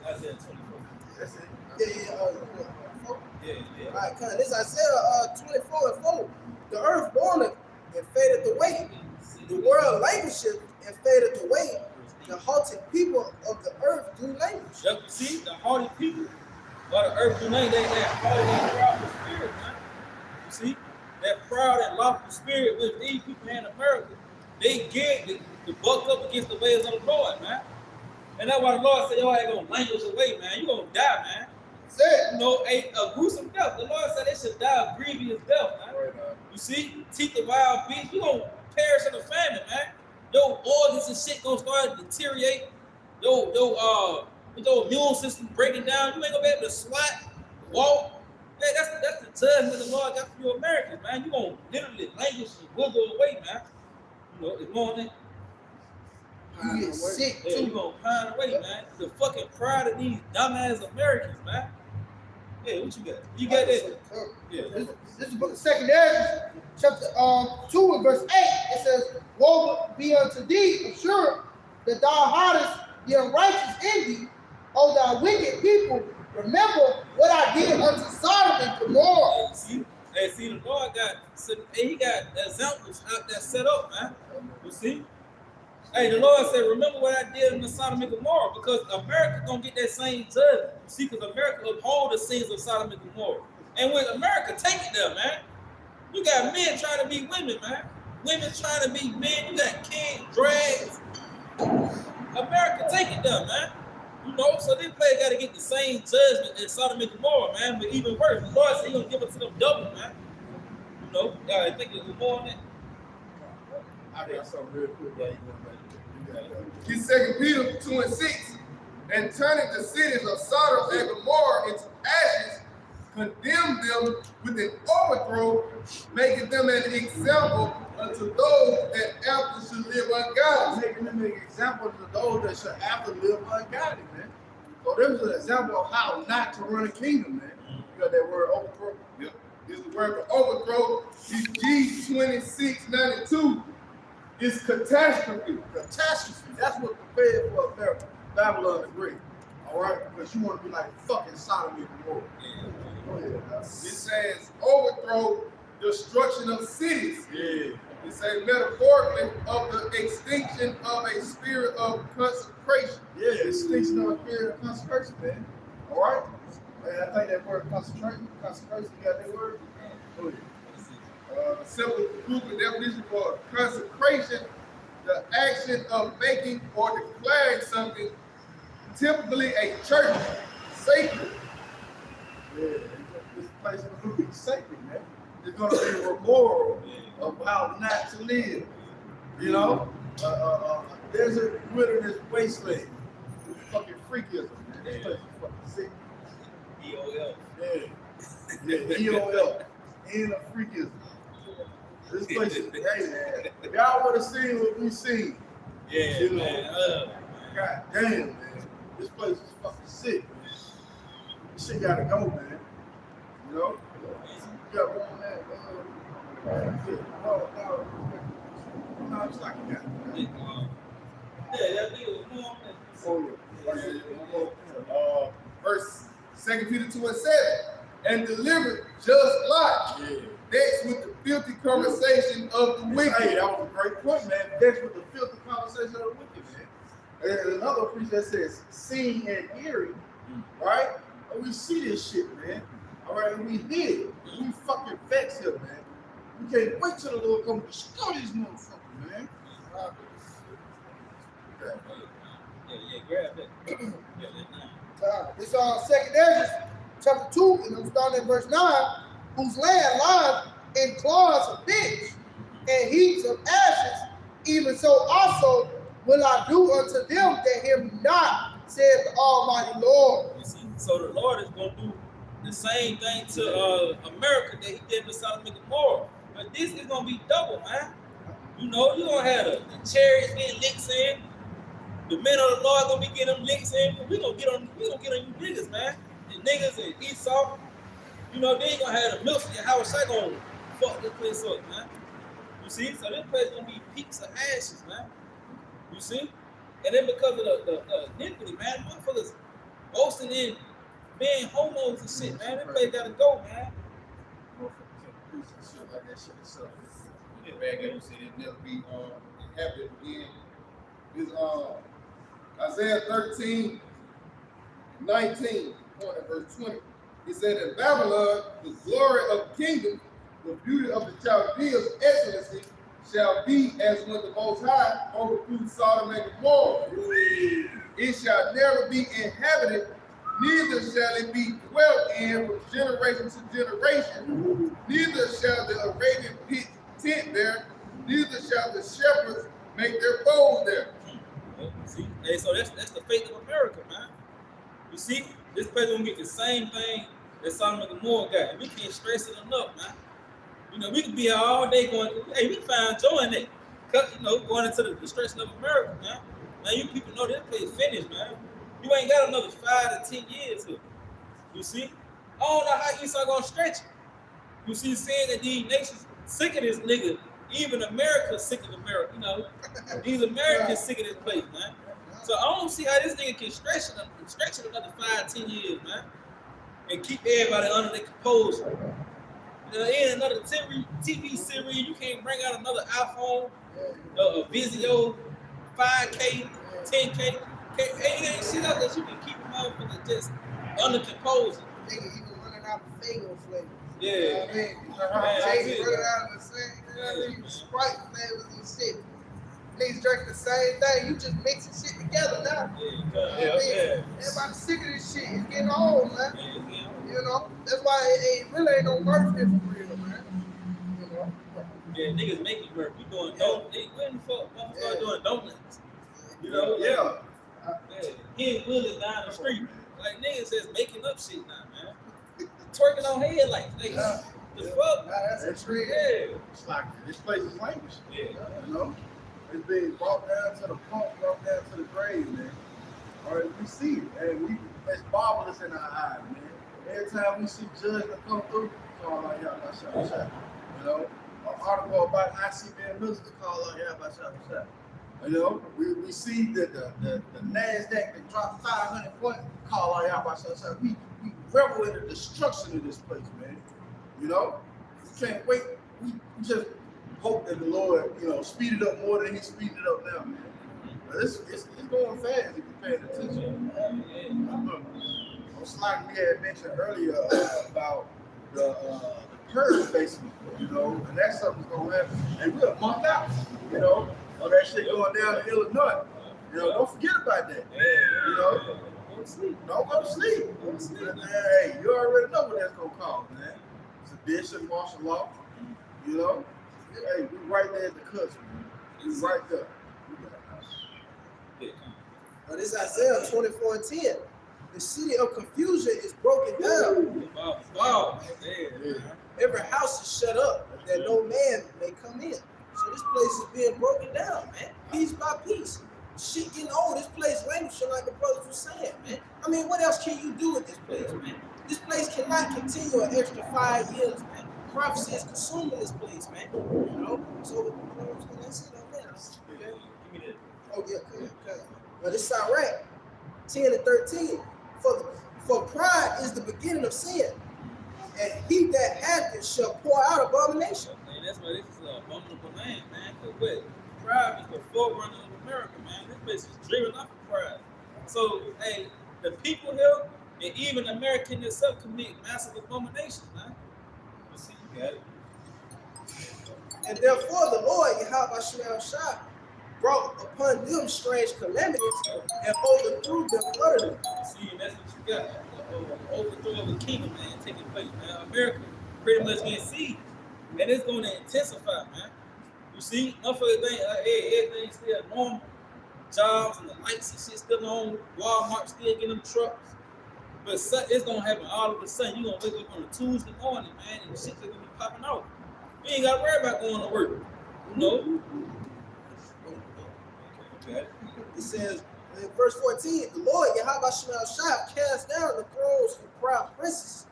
Isaiah 24. That's it. Yeah. All right, kind of this Isaiah 24:4. The earth mourneth and fadeth away. The world languisheth and fadeth away. The haughty people of the earth do languish. Yep, you see, the haughty people of the earth do languish. They haughty and proud spirit, man. You see, that proud and lofty spirit with these people in America, they get the buck up against the ways of the Lord, man. And that's why the Lord said, yo, I ain't gonna languish away, man. You gonna die, man. Said, You know, a gruesome death. The Lord said they should die a grievous death, man. You see, teeth of wild beasts, you gonna perish in the famine, man. Your organs and shit gonna start to deteriorate. Your immune system breaking down. You ain't gonna be able to swat, walk. Hey, that's the judgment the Lord got for you Americans, man. You gonna literally languish and wiggle away, man. You know, it's morning. you get sick Yeah, you too. gonna pine away, man. The fucking pride of these dumbass Americans, man. Hey, what you got? You got that? Yeah. This is the book of 2 Ezra, chapter 2 and verse 8. It says, woe be unto thee, assured that thou hidest the unrighteous in thee, O thou wicked people. Remember what I did unto Sodom and Gomorrah. Hey, see, the Lord he got examples out there set up, man. You see? Hey, the Lord said, remember what I did in the Sodom and Gomorrah, because America gonna get that same judgment. You see, because America uphold the sins of Sodom and Gomorrah. And when America take it there, man, you got men trying to be women, man. Women trying to be men. You got kids, drags. America take it there, man. You know, so this place got to get the same judgment as Sodom and Gomorrah, man, but even worse. The Lord said He gonna give it to them double, man. You know, I think it was more than that. I got something real quick. Yeah, you got that. Get 2 Peter 2 and 6. And turning the cities of Sodom and Gomorrah into ashes, condemn them with an overthrow, making them an example unto those that after should live ungodly. Making them an example to those that should after live ungodly, man. So this is an example of how not to run a kingdom, man. You got that word overthrow? Yep. This is the word for overthrow. This G2692 is catastrophe. Catastrophe. That's what prepared for America. Babylon the Great. All right? Because you want to be like fucking Sodom and Gomorrah. Go ahead. It says overthrow, destruction of cities. Yeah. It says metaphorically of the extinction of a spirit of consecration. Yeah, extinction of a period of consecration, man. All right? Man, I think that word consecration, you got that word? Go ahead. The simple Google definition for consecration, the action of making or declaring something, typically a church, sacred. Yeah, this place is going to be sacred, man. It's going to be a memorial of how not to live. You know? Desert, wilderness, wasteland. Fucking freakism, man. This place is fucking sick. EOL. Yeah, EOL. And a freakism. This place is, hey, man. If y'all would have seen what we seen. Yeah, you know, man. God damn, man. This place is fucking sick, man. This shit gotta go, man. You know? You got one man. No, it's like you got it. That nigga was more than Verse 2 Peter 2 and 7. And delivered just Lot, vexed with the filthy conversation of the wicked. Hey, that was a great point, man. Vexed with the filthy conversation of the wicked, man. There's another preacher that says, seen and hearing, right? And we see this shit, man. All right, and we hear it. We fucking vexed here, man. We can't wait till the Lord come to destroy these motherfuckers, man. Yeah, grab that. Yeah, that This 2 Ezra, chapter 2, and I'm starting at verse 9, whose land lies in clods of pitch and heaps of ashes, even so also will I do unto them that hear me not, saith the Almighty Lord. You see, so the Lord is going to do the same thing to America that He did to Sodom and Gomorrah. But this is going to be double, man. You know, you're going to have the chariots getting licks in. The men of the Lord going to be getting them licks in. We're going to get on you niggas, man. The niggas and Esau. You know, they ain't going to have the milk and Yahawashi going to fuck this place up, man. You see? So this place going to be peaks of ashes, man. You see? And then because of the iniquity, man, motherfuckers boasting in being homos and shit, man. That place gotta go, man. Yeah, back there, you said it never be happen again. This Isaiah 13, 19, verse 20. It said in Babylon, the glory of the kingdom, the beauty of the Chaldeans' excellency, shall be as when the Most High overthrew Sodom and Gomorrah. it shall never be inhabited, neither shall it be dwelt in from generation to generation. Neither shall the Arabian pitch tent there, neither shall the shepherds make their foes there. See, hey, so that's the fate of America, man. You see, this place gonna get the same thing that Sodom and Gomorrah got, and we can't stress it enough, man. You know, we could be here all day going, hey, we find joy in it. You know, going into the destruction of America, man. Man, you people know this place finished, man. You ain't got another 5 to 10 years here. You see? I don't know how Esau gonna stretch it. You see, saying that these nations sick of this nigga. Even America's sick of America, you know. These Americans sick of this place, man. So I don't see how this nigga can stretch it another 5, 10 years, man. And keep everybody under their composure. You know, in another TV series, you can't bring out another iPhone, a Vizio, 5K, 10K. Hey, ain't shit out that you can keep them motherfuckers just under composure. Nigga even running out of Fago flavors. Yeah. You know what I mean? Man, Running out of the same, you know, even Sprite flavors and shit. Niggas drinking the same thing. You just mixing shit together now. Yeah. Everybody sick of this shit. It's getting old, man. Yeah. You know? That's why it really ain't no worth it for real, man. You know? Yeah, niggas making work. We doing donuts. When the fuck motherfuckers start doing donuts? You know? Yeah. Hitting wheelers down the street. Like niggas just making up shit now, man. Twerking on headlights. Like, the fuck? That's a tree. Yeah. It's like this place is language. Yeah. You know? It's being brought down to the pump, brought down to the grave, man. All right, we see it, and it's marvelous in our eyes, man. Every time we see judgment come through, it's all like Yahawashi. You know? An article about ICBM missiles called like Yahawashi. You know, we see that the NASDAQ that dropped 500 points called like Yahawashi. We revel in the destruction of this place, man. You know? We can't wait. We just hope that the Lord, you know, speed it up more than He's speeding it up now, man. But it's going fast if you're paying attention. It's like we had mentioned earlier about the purge, basically, you know, and that's something that's going to happen. And we're a month out, you know, of that shit going down in Illinois. You know, don't forget about that. You know, don't go to sleep. Hey, you already know what that's going to cause, man. Sedition, martial law, you know. Hey, we right there at the cusp, man. It's right there. Now this Isaiah 24:10. The city of confusion is broken down. Wow. Every house is shut up, that no man may come in. So this place is being broken down, man. Piece by piece. Shit getting old. This place languishing like the brothers were saying, man. I mean, what else can you do with this place, man? This place cannot continue an extra 5 years, man. Prophecy is consuming this place, man. You know? So, that's it on that. Oh, yeah, okay. But it's Iraq 10 and 13. For pride is the beginning of sin, and he that hath it shall pour out abomination. And that's why this is an abominable land, man. Because pride is the forerunner of America, man. This place is driven off of pride. So, hey, the people here, and even America itself, commit massive abominations, man. You see, you got it. And therefore the Lord, Yahawashi, brought upon them strange calamities and overthrew them utterly. See, and that's what you got. The overthrow of the kingdom, man, taking place, man. America pretty much getting sieged. And it's going to intensify, man. You see, motherfuckers think everything's still normal. Jobs and the lights and shit still on. Walmart still getting them trucks. But it's going to happen all of a sudden. You're going to wake up on a Tuesday morning, man, and shit's going to be popping off. You ain't got to worry about going to work. You know? Okay. It says in verse 14, the Lord Yahawashi cast down the thrones of proud princes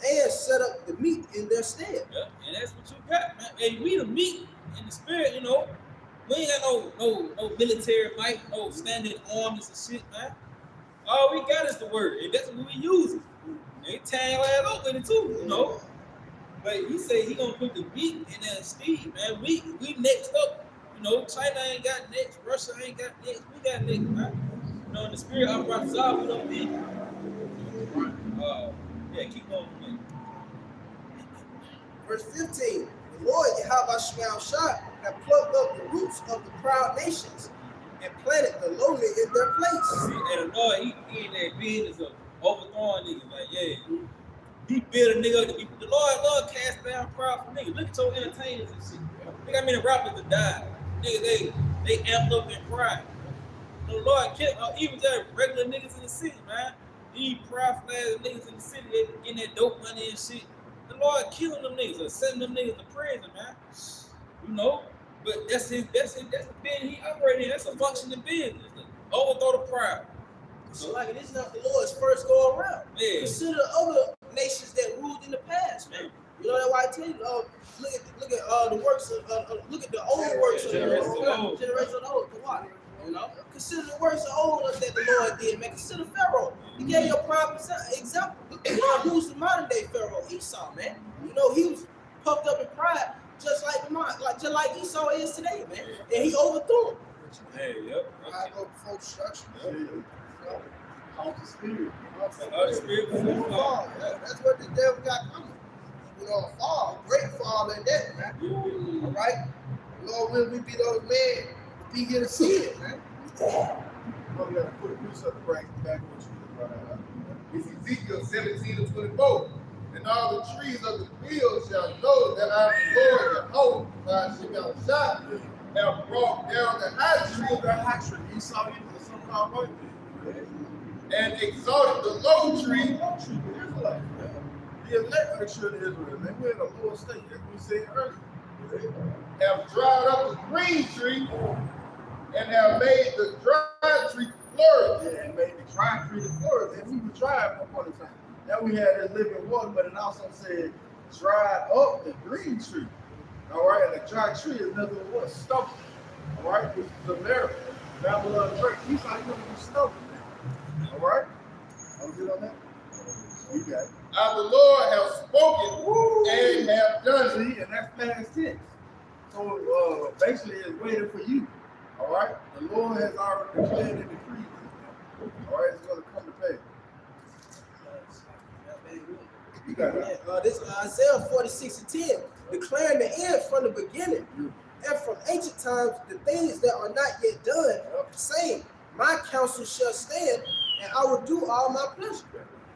and set up the meek in their stead. Yeah, and that's what you got, man. Hey, we the meek in the spirit, you know. We ain't got no military might, no standing armies and shit, man. All we got is the word, and that's what we use it. They tie your ass up with it too, you know. But he said he gonna put the meek in their stead, man. We next up. You know, China ain't got next, Russia ain't got next, we got next, man. You know, in the spirit of Rawchaa, we don't need yeah, keep going, man. Verse 15, the Lord Yahawashi have plucked up the roots of the proud nations and planted the lowly in their place. See, and the Lord, he in that business of overthrowing niggas. Like, yeah, he built a nigga to be. The Lord cast down proud for niggas. Look at your entertainers and shit. Think how many rappers that died. Nigga, they amped up in pride. The Lord killed even just regular niggas in the city, man. These prideful ass niggas in the city, they getting that dope money and shit. The Lord killing them niggas or sending them niggas to prison, man. You know? But that's the business he operating in. That's a functioning business. Overthrow the pride. So like it is not the Lord's first go around. Yeah. Consider the other nations that ruled in the past, man. You know that's why I tell you, look at the works of look at the old works of the Lord. Generation of the old. Why? You know, consider the works of old that the Lord did, man. Consider Pharaoh. He gave you a prime example. The Lord used the modern day Pharaoh, Esau, man. You know, he was puffed up in pride, just like Esau is today, man. And he overthrew him. Hey, yep. I go before destruction. Off the spirit. The spirit before fall. That's what the devil got coming. You know, a fall, a great fall in that, man. All right? Lord, will we be those men to be here to see it, man? Oh, we got to put a piece of the brain back on what you brought out. It's Ezekiel 17:24. And all the trees of the field shall know that I am the Lord, Yahawashi, Yahawashi, have brought down the high tree, Esau into the so-called white man. and exalted the low tree. The elect of the children of Israel, man. We're in a lower state, as we said earlier. Have dried up the green tree, and have made the dry tree flourish. Yeah, and made the dry tree to flourish. And we were dry at one point in time. Now we had this living water, but it also said dried up the green tree. All right, and the dry tree is nothing but what? Stump. All right, which is America. Babylon break. He's not going to be stumped. All right? I'm good on that? You got it. The Lord have spoken and have done it. See, and that's past tense. So basically, it's waiting for you. All right? The Lord has already declared and decreed this. All right? It's going to come to pass. You got it. This Isaiah 46:10, declaring the end from the beginning, and from ancient times the things that are not yet done, saying, my counsel shall stand, and I will do all my pleasure.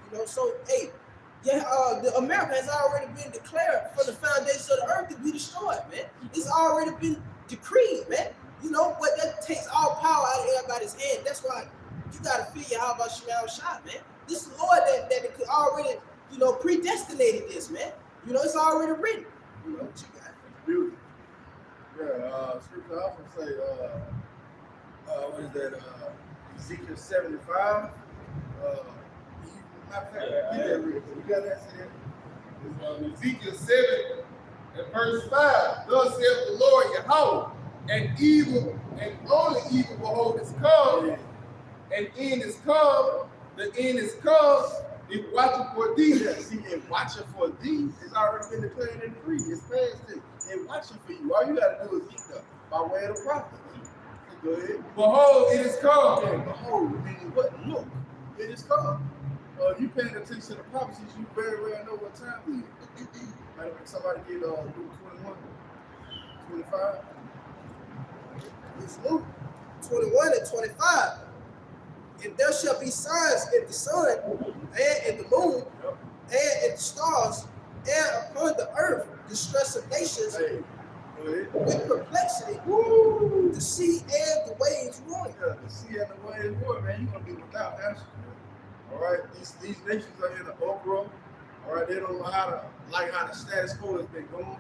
You know, so hey, the America has already been declared from the foundation of the earth to be destroyed, man. It's already been decreed, man. You know, but that takes all power out of everybody's hand. That's why you gotta feel Yahawashi, man. This is the Lord that could already, you know, predestinated this, man. You know, it's already written. You know what you got. Beautiful. Yeah, scripture also say, what is that? Ezekiel 75. Matter of fact, get that real quick. You got that? See that? Ezekiel 7 and verse 5. Thus saith the Lord Yahawah, and evil and only evil will hold its come, and end is come. The end is come. If watching for thee. Yeah, see, and watching for thee has already been declared in the creed. It's past it. And watching for you. All you got to do is eat them by way of the prophet. Go ahead. Behold, it is come. Yeah, behold, meaning what? Look, it is come. You paying attention to the prophecies, you very well know what time it is. Matter of fact, somebody get Luke 21, 25. It's Luke 21 and 25. And there shall be signs in the sun, and in the moon, and in the stars, and upon the earth, distress of nations, with perplexity, the sea and the waves roaring. Yeah, the sea and the waves roaring, man. You're going to be without answer. All right, these nations are in an uproar. All right, they don't know how the status quo has been going.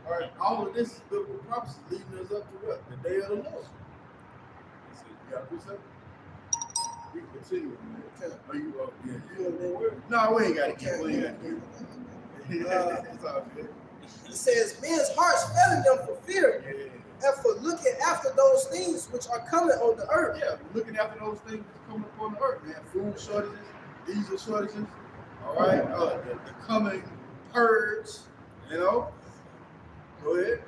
All right, all of this is biblical prophecy leading us up to what? The day of the Lord. You got to do something? We can continue. Are you yeah. You on that word? No, we ain't got to keep. We ain't got to keep. It's all good. It says, men's hearts failing them for fear, and for looking after those things which are coming on the earth. Yeah, looking after those things that's coming upon the earth, man. Food shortages, diesel shortages, all right, the coming purge, you know. Go ahead.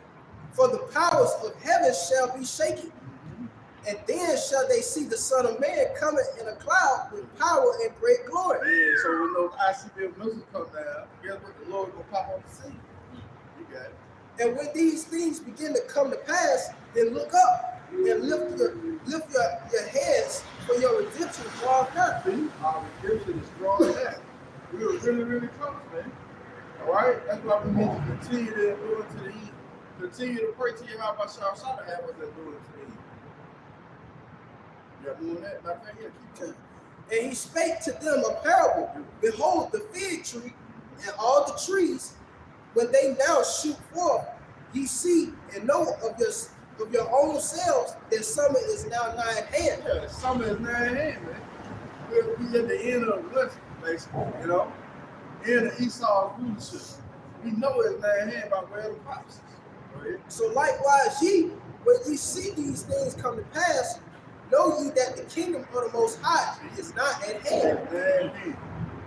For the powers of heaven shall be shaken, and then shall they see the Son of Man coming in a cloud with power and great glory. Yeah, so when those ICBM missiles come down, guess what? The Lord gonna pop on the scene. You got it. And when these things begin to come to pass, then look up, and lift your heads for your redemption draws near. See, our redemption is drawing back. We were really, really close, man. All right? That's why we need to continue to endure to the end. Continue to pray to Yahawashi to have us endure to the end. You got more than that? Matter of fact, yeah, keep telling. And he spake to them a parable. Behold, the fig tree and all the trees, when they now shoot forth, ye see and know of your own selves that summer is now nigh at hand. Yeah, summer is nigh at hand, man. We at the end of the lesson, basically, you know? End of Esau's foolishness. We know it's nigh at hand by way of the prophecies. Right? So likewise ye, when ye see these things come to pass, know ye that the kingdom of the Most High is not at hand.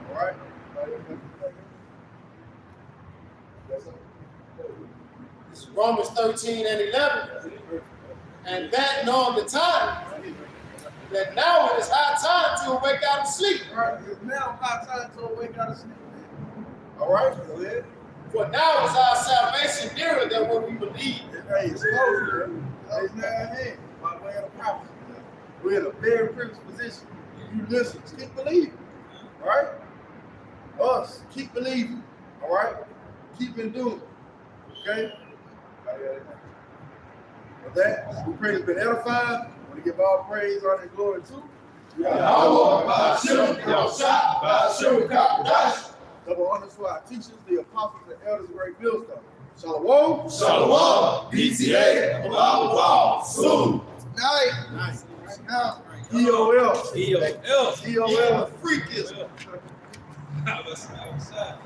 All right? This is Romans 13 and 11. And that knowing the time, that now it is high time to awake out of sleep. All right, it's now high time to awake out of sleep, man. All right, go ahead. For now is our salvation nearer than what we believe. Hey, it's close, man. It's not at hand by way of the prophecy. We're in a very privileged position. You listen, keep believing. All right? Us, keep believing. All right? Keep enduring. Okay? With that, we pray it's been edifying. I want to give all praise, honor, and glory to Yahawashi, bahasham, Rawchaa Qadash. double honors for our teachers, the apostles, and elders of Great Millstone. Shalom. Shalom, PTA, Yahawashi, Salute. Night. Nice. Now. EOL. EOL. EOL. Freakism. Outside.